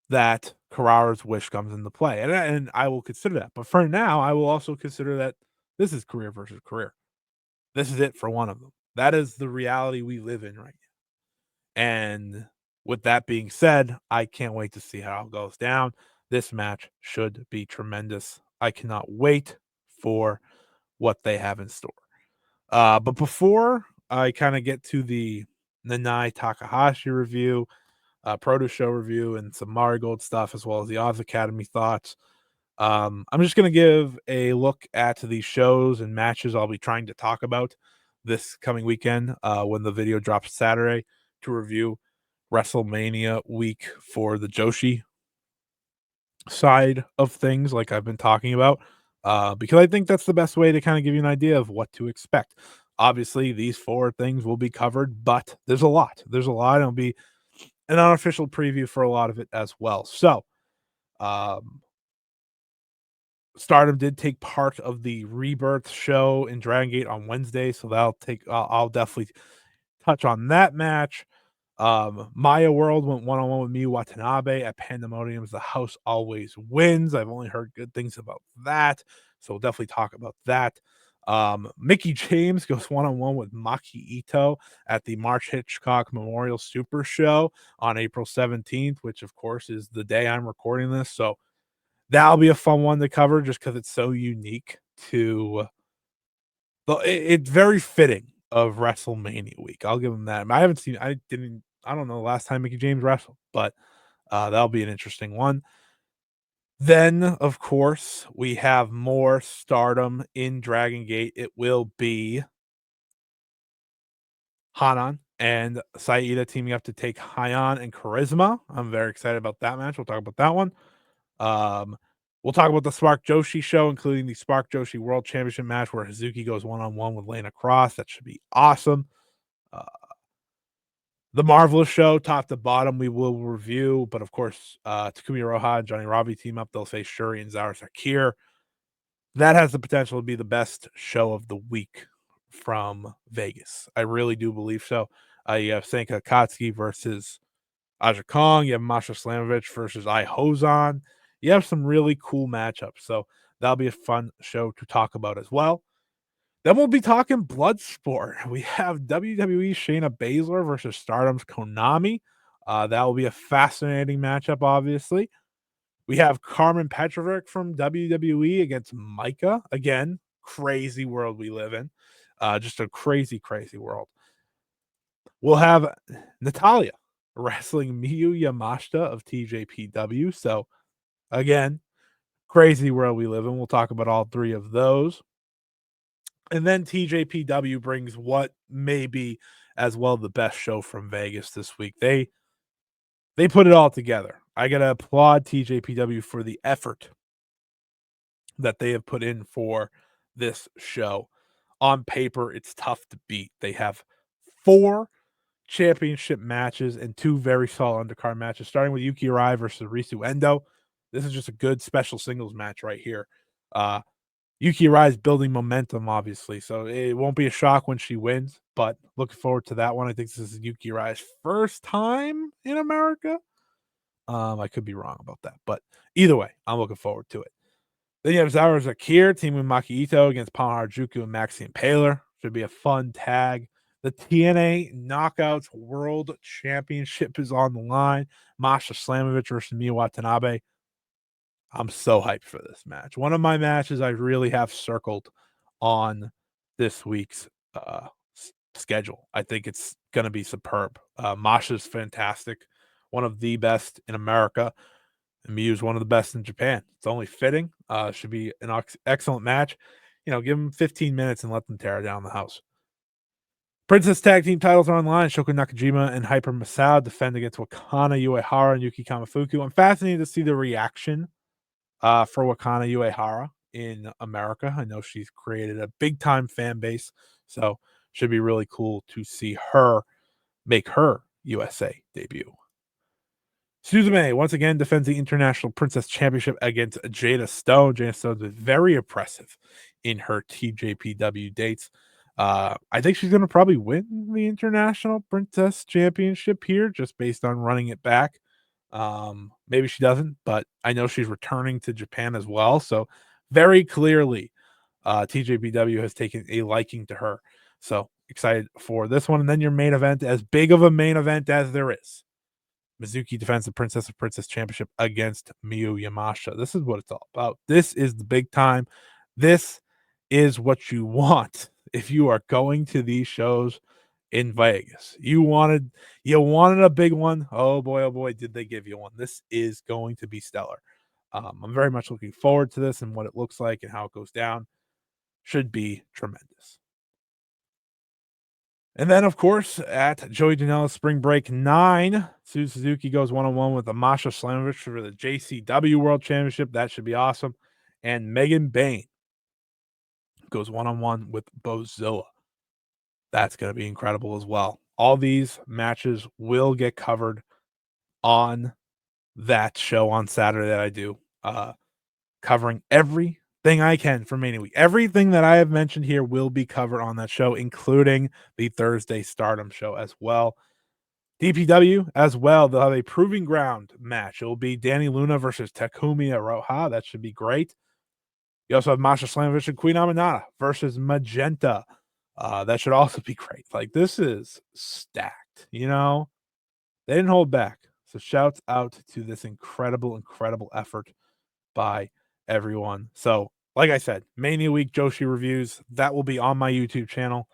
that Carrara's wish comes into play, and I will consider that. But for now, I will also consider that this is career versus career. This is it for one of them. That is the reality we live in right now. And with that being said, I can't wait to see how it goes down. This match should be tremendous. I cannot wait for what they have in store. But before I kind of get to the Nanae Takahashi review, Produce Show review, and some Marigold stuff, as well as the Oz Academy thoughts, I'm just going to give a look at the shows and matches I'll be trying to talk about this coming weekend when the video drops Saturday to review WrestleMania week for the Joshi side of things, like I've been talking about, because I think that's the best way to kind of give you an idea of what to expect. Obviously, these four things will be covered, but there's a lot. There's a lot. It'll be an unofficial preview for a lot of it as well. So, um, Stardom did take part of the Rebirth show in Dragon Gate on Wednesday, so I'll definitely touch on that match. Maya World went one-on-one with Miyu Watanabe at Pandemonium's The House Always Wins. I've only heard good things about that, so we'll definitely talk about that. Mickey James goes one-on-one with Maki Ito at the March Hitchcock Memorial Super Show on April 17th, which of course is the day I'm recording this. So that'll be a fun one to cover just because it's so unique to it's very fitting of WrestleMania week. I'll give him that. I don't know the last time Mickey James wrestled, but that'll be an interesting one. Then, of course, we have more Stardom in Dragon Gate. It will be Hanan and Saida teaming up to take Hayan and Charisma. I'm very excited about that match. We'll talk about that one. Um, we'll talk about the Spark Joshi show, including the Spark Joshi World Championship match where Hazuki goes one-on-one with Lana Cross. That should be awesome. Uh, the Marvelous show, top to bottom, we will review. But of course, Takumi Iroha and Johnny Robbie team up. They'll face Shuri and Zara Sakir. That has the potential to be the best show of the week from Vegas. I really do believe so. You have Senka Akatsuki versus Aja Kong. You have Masha Slamovich versus Ai Hozan. You have some really cool matchups. So that'll be a fun show to talk about as well. Then we'll be talking Bloodsport. We have WWE Shayna Baszler versus Stardom's Konami. That will be a fascinating matchup, obviously. We have Carmen Petrovic from WWE against Micah. Again, crazy world we live in. Just a crazy, crazy world. We'll have Natalia wrestling Miyu Yamashita of TJPW. So, again, crazy world we live in. We'll talk about all three of those. And then TJPW brings what may be as well the best show from Vegas this week. They put it all together. I got to applaud TJPW for the effort that they have put in for this show. On paper, it's tough to beat. They have 4 championship matches and 2 very solid undercard matches, starting with Yuki Arai versus Risu Endo. This is just a good special singles match right here. Yuki Arai is building momentum, obviously, so it won't be a shock when she wins, but looking forward to that one. I think this is Yuki Arai's first time in America. I could be wrong about that, but either way, I'm looking forward to it. Then you have Zara Zakir teaming with Maki Ito against Palmer Harajuku and Maxine Paler. Should be a fun tag. The TNA Knockouts World Championship is on the line. Masha Slamovich versus Miyu Watanabe. I'm so hyped for this match. One of my matches I really have circled on this week's schedule. I think it's going to be superb. Masha's fantastic. One of the best in America. And Miyu's one of the best in Japan. It's only fitting. Should be an excellent match. Give them 15 minutes and let them tear down the house. Princess Tag Team titles are online. Shoko Nakajima and Hyper Masao defend against Wakana Uehara and Yuki Kamafuku. I'm fascinated to see the reaction for Wakana Uehara in America. I know she's created a big-time fan base, so should be really cool to see her make her USA debut. Suzume once again defends the International Princess Championship against Jada Stone. Jada Stone is very impressive in her TJPW dates. I think she's going to probably win the International Princess Championship here just based on running it back. Maybe she doesn't, but I know she's returning to Japan as well. So very clearly, TJPW has taken a liking to her. So excited for this one. And then your main event, as big of a main event as there is. Mizuki defends the Princess of Princess Championship against Miyu Yamashita. This is what it's all about. This is the big time. This is what you want if you are going to these shows in Vegas. You wanted a big one. Oh boy, did they give you one. This is going to be stellar. I'm very much looking forward to this and what it looks like and how it goes down. Should be tremendous. And then, of course, at Joey Janela's Spring Break 9, Sue Suzuki goes one-on-one with Masha Slamovich for the JCW World Championship. That should be awesome. And Megan Bayne goes one-on-one with Bozilla. That's going to be incredible as well. All these matches will get covered on that show on Saturday that I do, covering everything I can for Mania Week. Everything that I have mentioned here will be covered on that show, including the Thursday Stardom show as well. DPW as well. They'll have a proving ground match. It will be Danny Luna versus Takumi Iroha. That should be great. You also have Masha Slamovich and Queen Aminata versus Magenta. That should also be great. Like, this is stacked, They didn't hold back. So shouts out to this incredible, incredible effort by everyone. So, like I said, Mania Week Joshi reviews, that will be on my YouTube channel,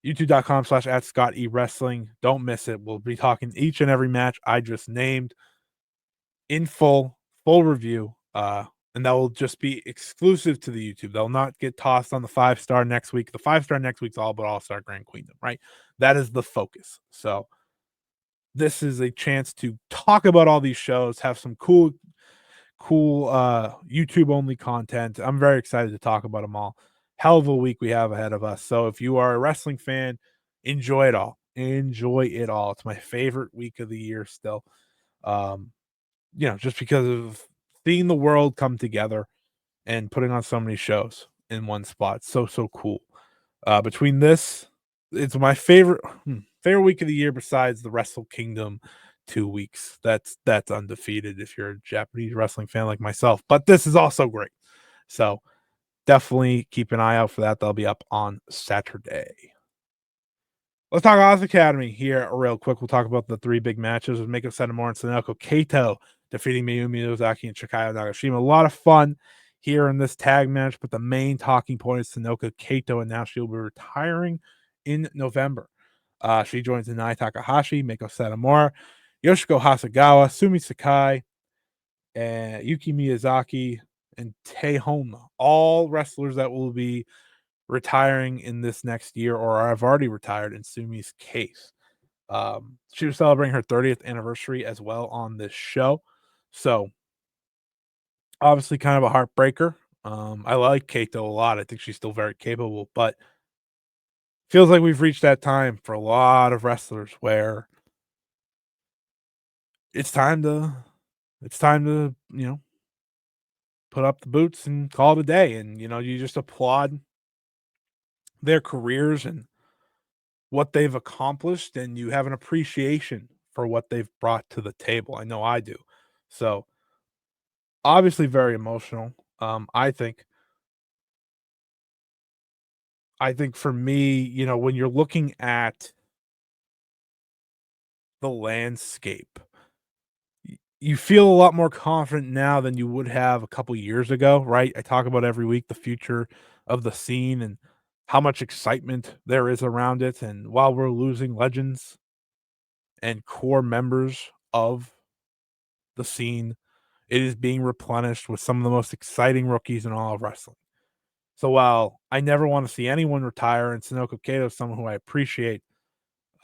youtube.com/@ScottEWrestling. Don't miss it. We'll be talking each and every match I just named in full review. and that will just be exclusive to the YouTube. They'll not get tossed on the 5 star next week. The 5 star next week's all about All Star Grand Queendom, right? That is the focus. So this is a chance to talk about all these shows, have some cool YouTube only content. I'm very excited to talk about them all. Hell of a week we have ahead of us. So if you are a wrestling fan, enjoy it all. Enjoy it all. It's my favorite week of the year still. Um, just because of seeing the world come together and putting on so many shows in one spot. So cool. Between this, it's my favorite week of the year besides the Wrestle Kingdom 2 weeks. That's undefeated if you're a Japanese wrestling fan like myself. But this is also great. So definitely keep an eye out for that. That'll be up on Saturday. Let's talk Oz Academy here real quick. We'll talk about the three big matches with Meiko Satomura and Sonoko Kato defeating Mayumi Ozaki and Chikaya Nagashima. A lot of fun here in this tag match, but the main talking point is Sonoko Kato, and now she'll be retiring in November. She joins Nanae Takahashi, Meiko Satomura, Yoshiko Hasagawa, Sumi Sakai, and Yuki Miyazaki, and Tei Honma. All wrestlers that will be retiring in this next year or have already retired in Sumi's case. She was celebrating her 30th anniversary as well on this show. So obviously kind of a heartbreaker. I like Kato a lot. I think she's still very capable, but feels like we've reached that time for a lot of wrestlers where it's time to put up the boots and call it a day. And you just applaud their careers and what they've accomplished, and you have an appreciation for what they've brought to the table. I know I do. So obviously very emotional. I think for me, when you're looking at the landscape, you feel a lot more confident now than you would have a couple years ago, right? I talk about every week the future of the scene and how much excitement there is around it. And while we're losing legends and core members of the scene, it is being replenished with some of the most exciting rookies in all of wrestling. So while I never want to see anyone retire, and Sonoko Kato is someone who I appreciate,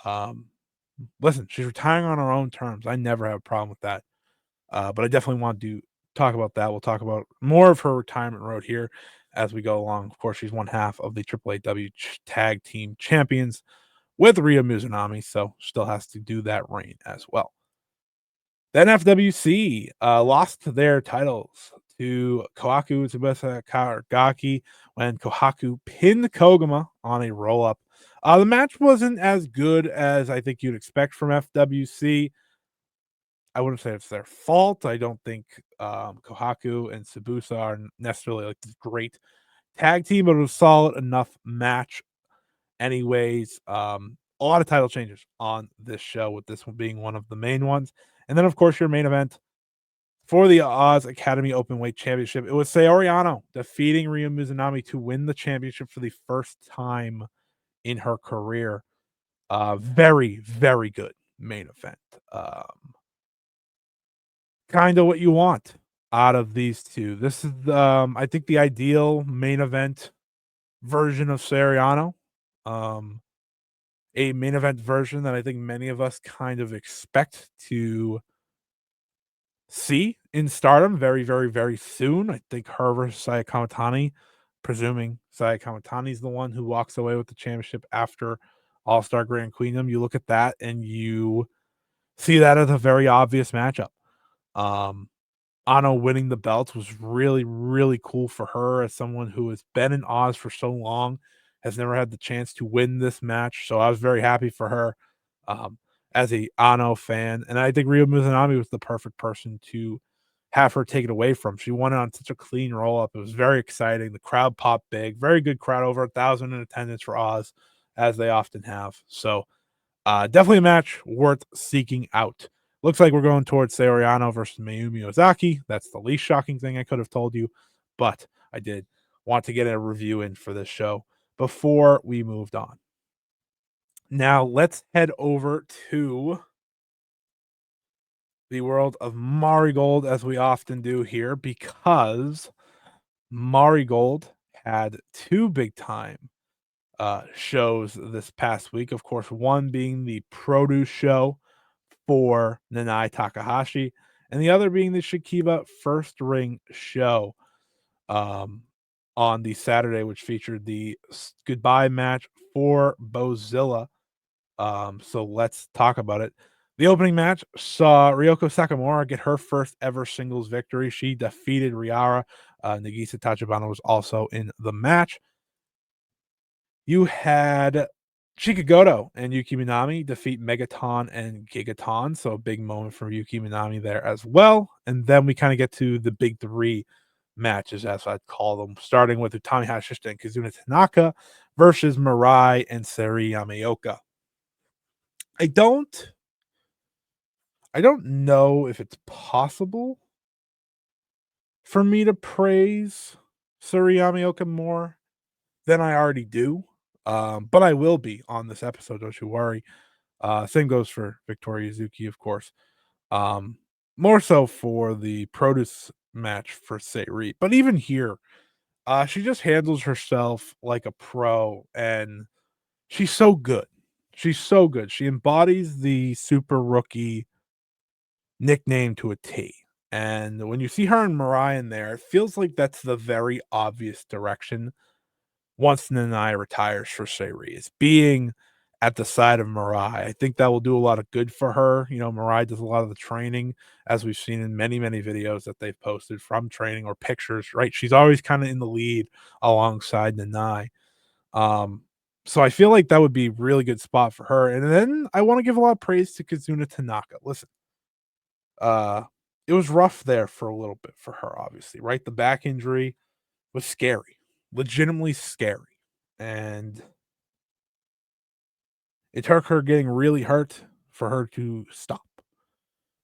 um, listen, she's retiring on her own terms. I never have a problem with that. But I definitely want to talk about that. We'll talk about more of her retirement road here as we go along. Of course, she's one half of the AAAW Tag Team Champions with Ryo Mizunami, so still has to do that reign as well. Then FWC lost their titles to Kohaku Tsubasa Karagaki when Kohaku pinned Koguma on a roll up. The match wasn't as good as I think you'd expect from FWC. I wouldn't say it's their fault. I don't think Kohaku and Sabusa are necessarily like this great tag team, but it was a solid enough match. Anyways, a lot of title changes on this show, with this one being one of the main ones. And then, of course, your main event for the Oz Academy Openweight Championship. It was Saori Anou defeating Ryo Mizunami to win the championship for the first time in her career. Very, very good main event. Kind of what you want out of these two. This is, I think, the ideal main event version of Saori Anou. A main event version that I think many of us kind of expect to see in Stardom very, very, very soon. I think her versus Saya Kamatani, presuming Saya Kamatani is the one who walks away with the championship after All Star Grand Queendom. You look at that and you see that as a very obvious matchup. Ano winning the belts was really, really cool for her as someone who has been in Oz for so long, has never had the chance to win this match. So I was very happy for her um, as a Ano fan. And I think Ryo Mizunami was the perfect person to have her take it away from. She won it on such a clean roll up. It was very exciting. The crowd popped big. Very good crowd, over 1,000 in attendance for Oz, as they often have. So definitely a match worth seeking out. Looks like we're going towards Saori Anou versus Mayumi Ozaki. That's the least shocking thing I could have told you, but I did want to get a review in for this show before we moved on. Now let's head over to the world of Marigold, as we often do here, because Marigold had two big time shows this past week. Of course, one being the produce show for Nanae Takahashi, and the other being the Shakiba First Ring show um, on the Saturday, which featured the goodbye match for Bozilla. So let's talk about it. The opening match saw Ryoko Sakamura get her first ever singles victory. She defeated Riara. Nagisa Tachibana was also in the match. You had Chikagoto and Yuki Minami defeat Megaton and Gigaton. So a big moment for Yuki Minami there as well. And then we kind of get to the big three matches, as I'd call them, starting with Utami Hayashishita and Kazuna Tanaka versus Mirai and Seri Yamaoka. I don't know if it's possible for me to praise Seri Yamaoka more than I already do. But I will be on this episode, don't you worry. Same goes for Victoria Yuzuki, of course. Um, More so for the produce match for Seiri. But even here, she just handles herself like a pro, and she's so good. She's so good. She embodies the super rookie nickname to a T. And when you see her and Mariah in there, it feels like that's the very obvious direction once Nanae retires for Seiri, is being at the side of Mirai. I think that will do a lot of good for her. You know, Mirai does a lot of the training, as we've seen in many, many videos that they've posted from training or pictures, right? She's always kind of in the lead alongside Nanae. Um, so I feel like that would be a really good spot for her. And then I want to give a lot of praise to Kazuna Tanaka. Listen, uh, it was rough there for a little bit for her, obviously, right? The back injury was scary, legitimately scary. And it took her getting really hurt for her to stop.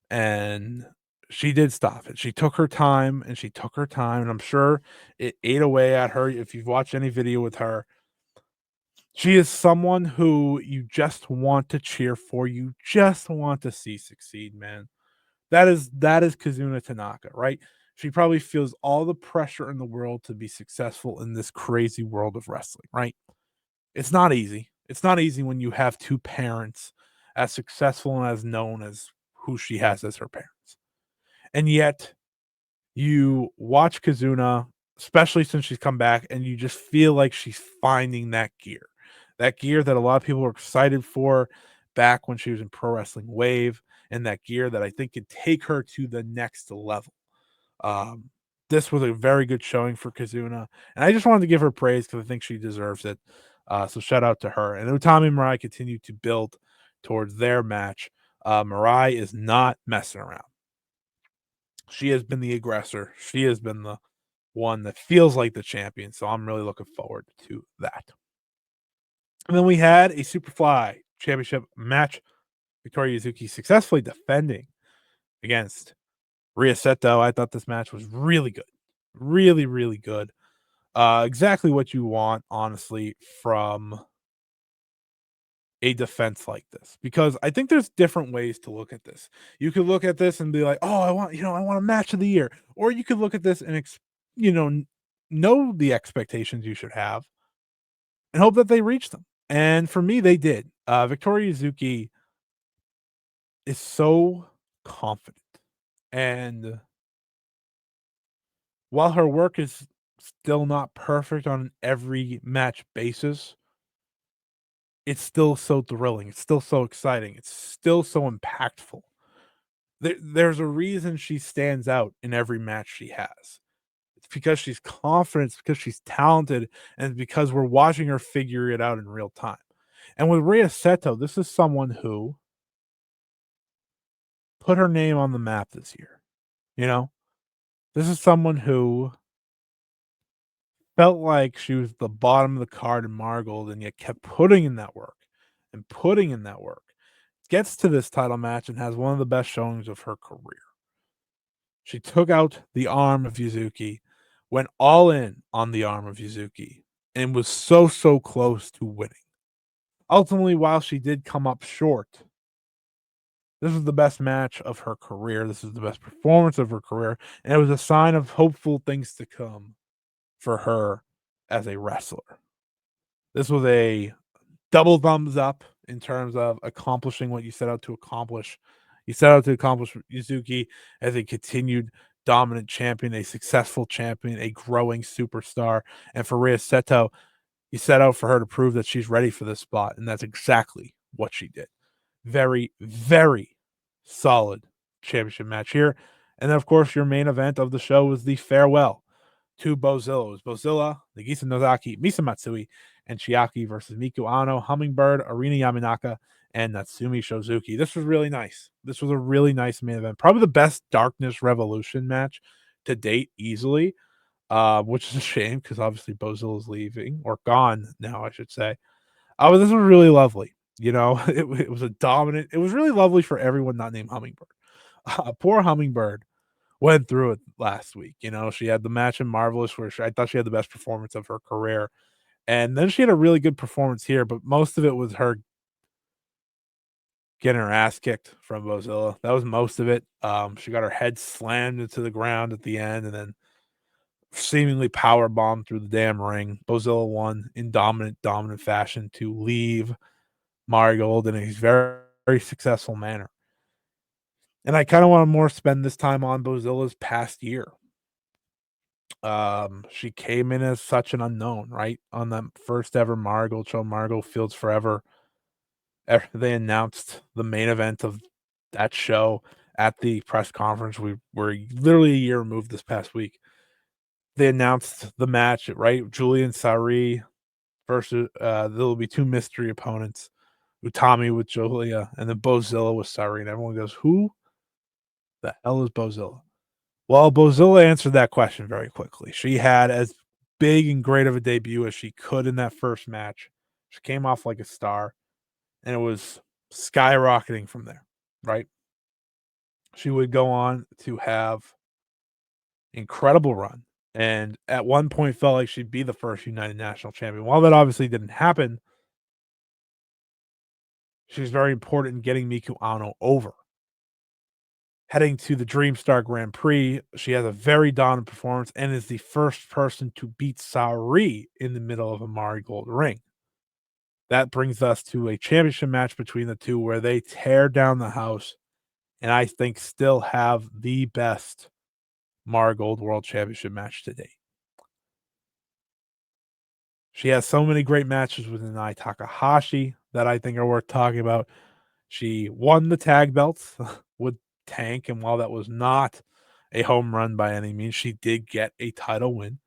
And she did stop it. She took her time and she took her time. And I'm sure it ate away at her. If you've watched any video with her, she is someone who you just want to cheer for. You just want to see succeed, man. That is Kazuna Tanaka, right? She probably feels all the pressure in the world to be successful in this crazy world of wrestling, right? It's not easy. It's not easy when you have two parents as successful and as known as who she has as her parents. And yet you watch Kazuna, especially since she's come back, and you just feel like she's finding that gear. That gear that a lot of people were excited for back when she was in Pro Wrestling Wave, and that gear that I think could take her to the next level. Um, this was a very good showing for Kazuna, and I just wanted to give her praise because I think she deserves it. So shout out to her. And Utami and Mirai continue to build towards their match. Mirai is not messing around. She has been the aggressor. She has been the one that feels like the champion. So I'm really looking forward to that. And then we had a Superfly championship match. Victoria Yuzuki successfully defending against Rhea Seto. I thought this match was really good. Really, really good. Exactly what you want, honestly, from a defense like this. Because I think there's different ways to look at this. You could look at this and be like, oh, I want a match of the year. Or you could look at this and know the expectations you should have and hope that they reach them. And for me, they did. Victoria Yuzuki is so confident. And while her work is still not perfect on an every match basis, it's still so thrilling. It's still so exciting. It's still so impactful. There's a reason she stands out in every match she has. It's because she's confident, it's because she's talented, and it's because we're watching her figure it out in real time. And with Rhea Seto, this is someone who put her name on the map this year. You know, this is someone who felt like she was the bottom of the card in Marigold and yet kept putting in that work and putting in that work. Gets to this title match and has one of the best showings of her career. She took out the arm of Yuzuki, went all in on the arm of Yuzuki, and was so, so close to winning. Ultimately, while she did come up short, This is the best match of her career. This is the best performance of her career, and it was a sign of hopeful things to come for her as a wrestler. This was a double thumbs up in terms of accomplishing what you set out to accomplish. You set out to accomplish Yuzuki as a continued dominant champion, a successful champion, a growing superstar. And for Rhea Seto, you set out for her to prove that she's ready for this spot. And that's exactly what she did. Very, very solid championship match here. And then, of course, your main event of the show was the farewell to Bozilla. It was Bozilla, Nagisa Nozaki, Misa Matsui, and Chiaki versus Miku Ano, Hummingbird, Arina Yamanaka, and Natsumi Shozuki. This was really nice. This was a really nice main event. Probably the best Darkness Revolution match to date, easily. Which is a shame because obviously Bozilla's leaving or gone now, I should say. But this was really lovely. It was a dominant. It was really lovely for everyone not named Hummingbird. Poor Hummingbird went through it last week. She had the match in Marvelous where I thought she had the best performance of her career. And then she had a really good performance here, but most of it was her getting her ass kicked from Bozilla. That was most of it. She got her head slammed into the ground at the end and then seemingly power bombed through the damn ring. Bozilla won in dominant fashion to leave Marigold in a very, very successful manner. And I kind of want to more spend this time on Bozilla's past year. She came in as such an unknown, right? On the first ever Marigold show, Marigold Fields Forever. They announced the main event of that show at the press conference. We were literally a year removed this past week. They announced the match, right? Julian Sari versus there will be two mystery opponents. Utami with Julia and then Bozilla with Sari. And everyone goes, who the hell is Bozilla? Well, Bozilla answered that question very quickly. She had as big and great of a debut as she could in that first match. She came off like a star, and it was skyrocketing from there, right? She would go on to have incredible run, and at one point felt like she'd be the first United National Champion. While that obviously didn't happen, she was very important in getting Miku Ano over. Heading to the Dreamstar Grand Prix, she has a very dominant performance and is the first person to beat Saori in the middle of a Marigold ring. That brings us to a championship match between the two where they tear down the house and I think still have the best Marigold World Championship match to date. She has so many great matches with Nanae Takahashi that I think are worth talking about. She won the tag belts with Tank, and while that was not a home run by any means, she did get a title win.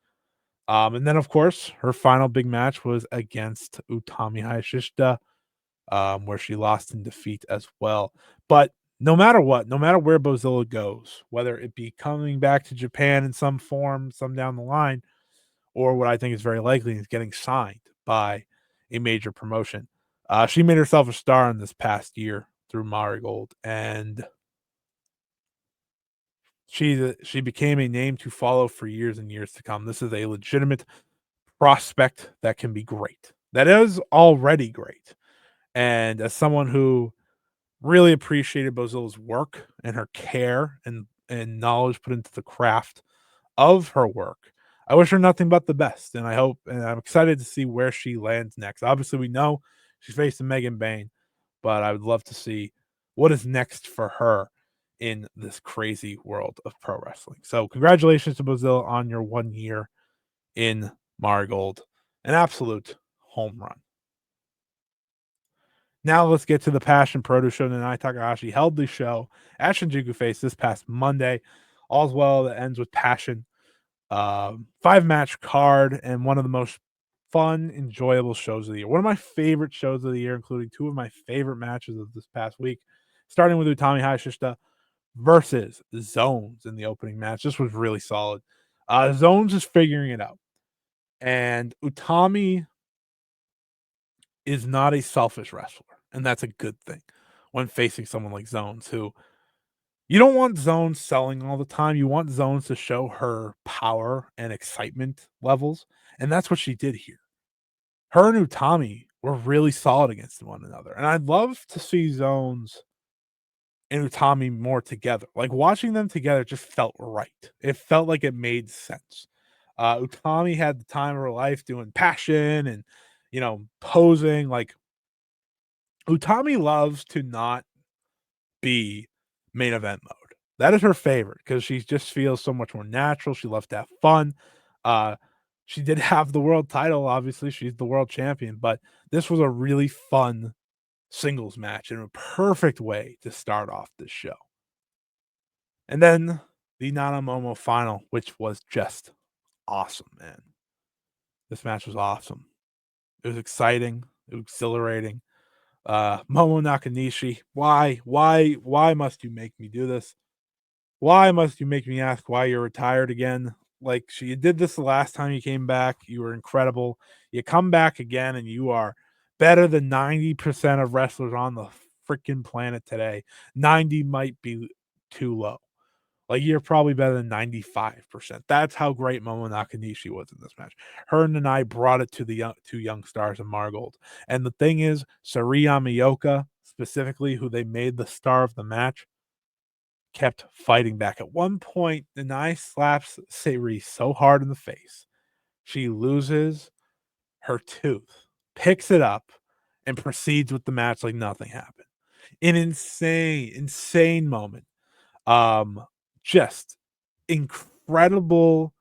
And then, of course, her final big match was against Utami Hayashishita, where she lost in defeat as well. But no matter what, no matter where Bozilla goes, whether it be coming back to Japan in some form, some down the line, or what I think is very likely is getting signed by a major promotion. She made herself a star in this past year through Marigold, and she became a name to follow for years and years to come. This is a legitimate prospect that can be great. That is already great. And as someone who really appreciated Bozilla's work and her care and knowledge put into the craft of her work, I wish her nothing but the best. And I'm excited to see where she lands next. Obviously, we know she's facing Megan Bain, but I would love to see what is next for her in this crazy world of pro wrestling. So, congratulations to Bozilla on your 1 year in Marigold. An absolute home run. Now let's get to the Passion Produce Show. Nanae Takahashi held the show at Shinjuku Face this past Monday. All's well that ends with Passion. 5-match card and one of the most fun, enjoyable shows of the year. One of my favorite shows of the year, including two of my favorite matches of this past week, starting with Utami Hayashishita versus Zones in the opening match. This was really solid. Zones is figuring it out. And Utami is not a selfish wrestler. And that's a good thing when facing someone like Zones, who you don't want Zones selling all the time. You want Zones to show her power and excitement levels. And that's what she did here. Her and Utami were really solid against one another. And I'd love to see Zones and Utami more together. Like, watching them together just felt right. It felt like it made sense. Utami had the time of her life doing passion and, posing. Like, Utami loves to not be main event mode. That is her favorite because she just feels so much more natural. She loves to have fun. Uh, she did have the world title, obviously. She's the world champion, but this was a really fun singles match and a perfect way to start off this show. And then the Nana Momo final, which was just awesome, man. This match was awesome. It was exciting. It was exhilarating. Momo Nakanishi, why must you make me do this? Why must you make me ask why you're retired again? Like, you did this the last time you came back. You were incredible. You come back again, and you are better than 90% of wrestlers on the freaking planet today. 90 might be too low. Like, you're probably better than 95%. That's how great Momo Nakanishi was in this match. Her and Nanae brought it to the two young stars of Marigold. And the thing is, Sari Yamaoka, specifically, who they made the star of the match, kept fighting back. At one point, Nanae slaps Sari so hard in the face, she loses her tooth, picks it up, and proceeds with the match like nothing happened. An insane moment. Just incredible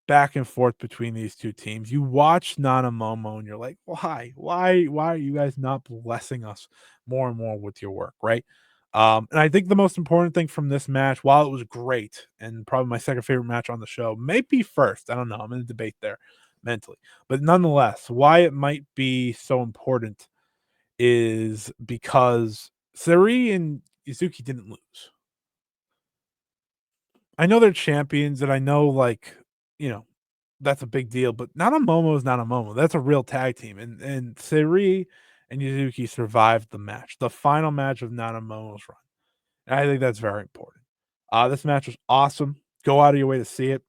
back and forth between these two teams. You watch Nana Momo and you're like, why? Why are you guys not blessing us more and more with your work, right? And I think the most important thing from this match, while it was great and probably my second favorite match on the show, might be first. I don't know. I'm in a debate there mentally. But nonetheless, why it might be so important is because Sari and Izuki didn't lose. I know they're champions, and I know, like, you know, that's a big deal, but Nanamomo is Nanamomo. That's a real tag team, and Seri and Yuzuki survived the match, the final match of Nanamomo's run, and I think that's very important. This match was awesome. Go out of your way to see it.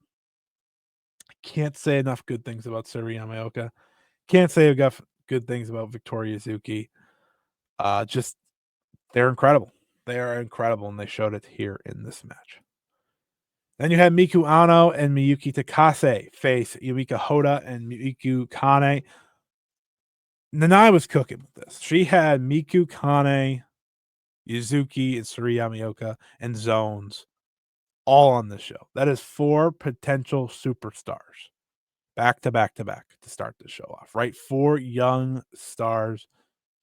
Can't say enough good things about Seri Yamaoka. Can't say enough good things about Victoria Yuzuki. Just they're incredible. They are incredible, and they showed it here in this match. Then you had Miku Ano and Miyuki Takase face Yumika Hoda and Miku Kane. Nanae was cooking with this. She had Miku Kane, Yuzuki, and Suri Yamaoka and Zones all on the show. That is 4 potential superstars back to back to back to start the show off, right? 4 young stars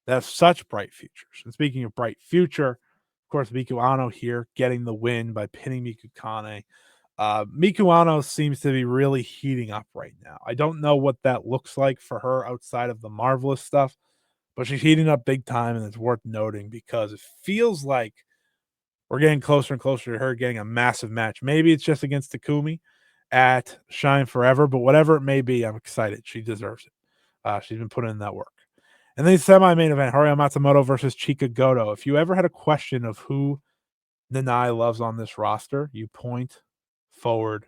that have such bright futures. And speaking of bright future, of course, Miku Ano here getting the win by pinning Miku Kane. Miku Ano seems to be really heating up right now. I don't know what that looks like for her outside of the Marvelous stuff, but she's heating up big time, and it's worth noting because it feels like we're getting closer and closer to her getting a massive match. Maybe it's just against Takumi at Shine Forever, but whatever it may be, I'm excited. She deserves it. She's been putting in that work. And then semi-main event, Haruya Matsumoto versus Chika Goto. If you ever had a question of who Nanae loves on this roster, you point forward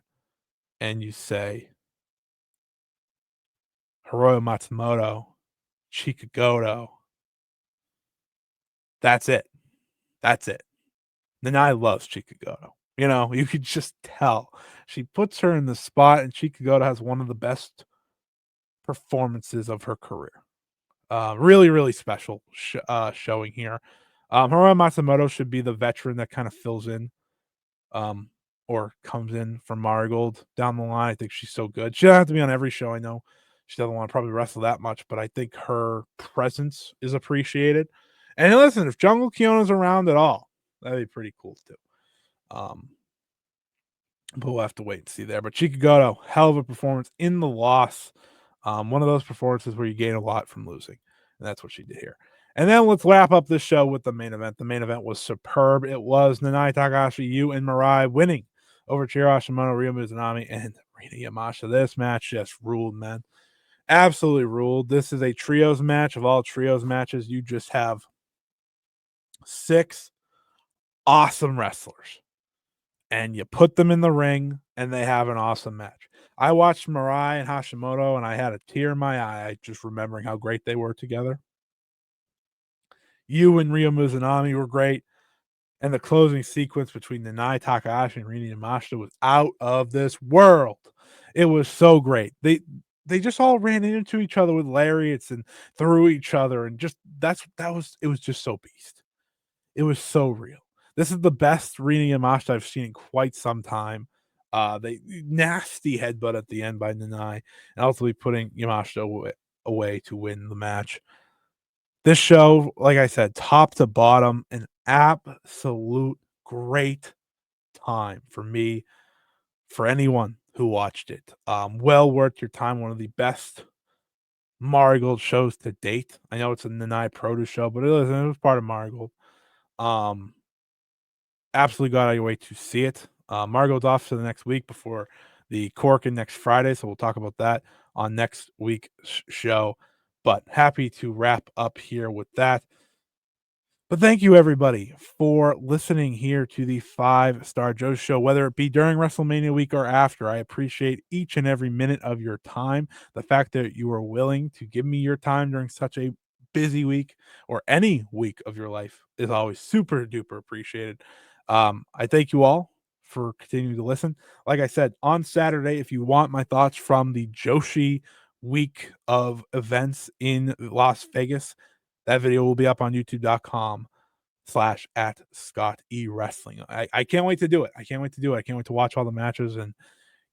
and you say Haruya Matsumoto, Chika Goto. That's it. That's it. Nanae loves Chika Goto. You know, you could just tell. She puts her in the spot, and Chika Goto has one of the best performances of her career. Really, really special showing here. Haruya Matsumoto should be the veteran that kind of fills in or comes in from Marigold down the line. I think she's so good. She doesn't have to be on every show. I know she doesn't want to probably wrestle that much, but I think her presence is appreciated. And listen, if Jungle Kyona's around at all, that'd be pretty cool too. But we'll have to wait and see there. But Chika Goto, hell of a performance in the loss. One of those performances where you gain a lot from losing. And that's what she did here. And then let's wrap up this show with the main event. The main event was superb. It was Nanae, Takahashi, Yu, and Mirai winning over Chiro Hashimoto, Ryo Mizunami, and Rina Yamashita. This match just ruled, man. Absolutely ruled. This is a trios match. Of all trios matches, you just have 6 awesome wrestlers. And you put them in the ring, and they have an awesome match. I watched Mirai and Hashimoto, and I had a tear in my eye just remembering how great they were together. You and Ryo Mizunami were great. And the closing sequence between Nanae, Takahashi, and Rini Yamashita was out of this world. It was so great. They just all ran into each other with lariats and through each other, and just it was just so beast. It was so real. This is the best Rini Yamashita I've seen in quite some time. They nasty headbutt at the end by Nanae, and ultimately putting Yamashita away to win the match. This show, like I said, top to bottom, an absolute great time for me, for anyone who watched it. Well worth your time. One of the best Marigold shows to date. I know it's a Nanae produce show, but it was part of Marigold. Um, Absolutely got out of your way to see it. Marigold's off to the next week before the Korakuen next Friday, so we'll talk about that on next week's show. But happy to wrap up here with that. But thank you, everybody, for listening here to the Five Star Joshi Show, whether it be during WrestleMania week or after. I appreciate each and every minute of your time. The fact that you are willing to give me your time during such a busy week or any week of your life is always super duper appreciated. I thank you all for continuing to listen. Like I said, on Saturday, if you want my thoughts from the Joshi week of events in Las Vegas, that video will be up on youtube.com/at Scott E Wrestling. I can't wait to do it. I can't wait to do it. I can't wait to watch all the matches and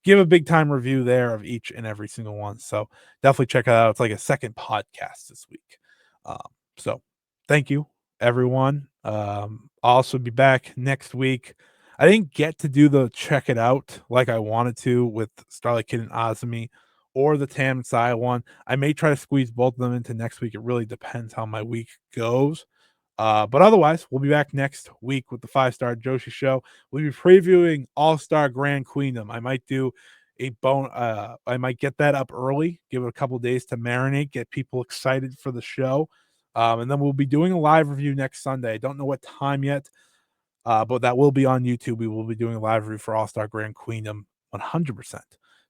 give a big time review there of each and every single one. So definitely check it out. It's like a second podcast this week. So thank you, everyone. I'll also be back next week. I didn't get to do the check it out like I wanted to with Starlight Kid and Azumi or the Tam and Sai one. I may try to squeeze both of them into next week. It really depends how my week goes. But otherwise, we'll be back next week with the Five Star Joshi Show. We'll be previewing All Star Grand Queendom. I might do I might get that up early, give it a couple days to marinate, get people excited for the show. And then we'll be doing a live review next Sunday. I don't know what time yet, but that will be on YouTube. We will be doing a live review for All Star Grand Queendom 100%.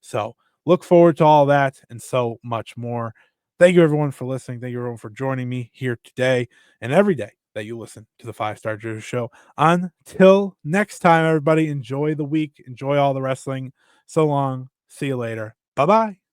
So look forward to all that and so much more. Thank you, everyone, for listening. Thank you, everyone, for joining me here today and every day that you listen to the Five Star Joshi Show. Until next time, everybody, enjoy the week. Enjoy all the wrestling. So long. See you later. Bye bye.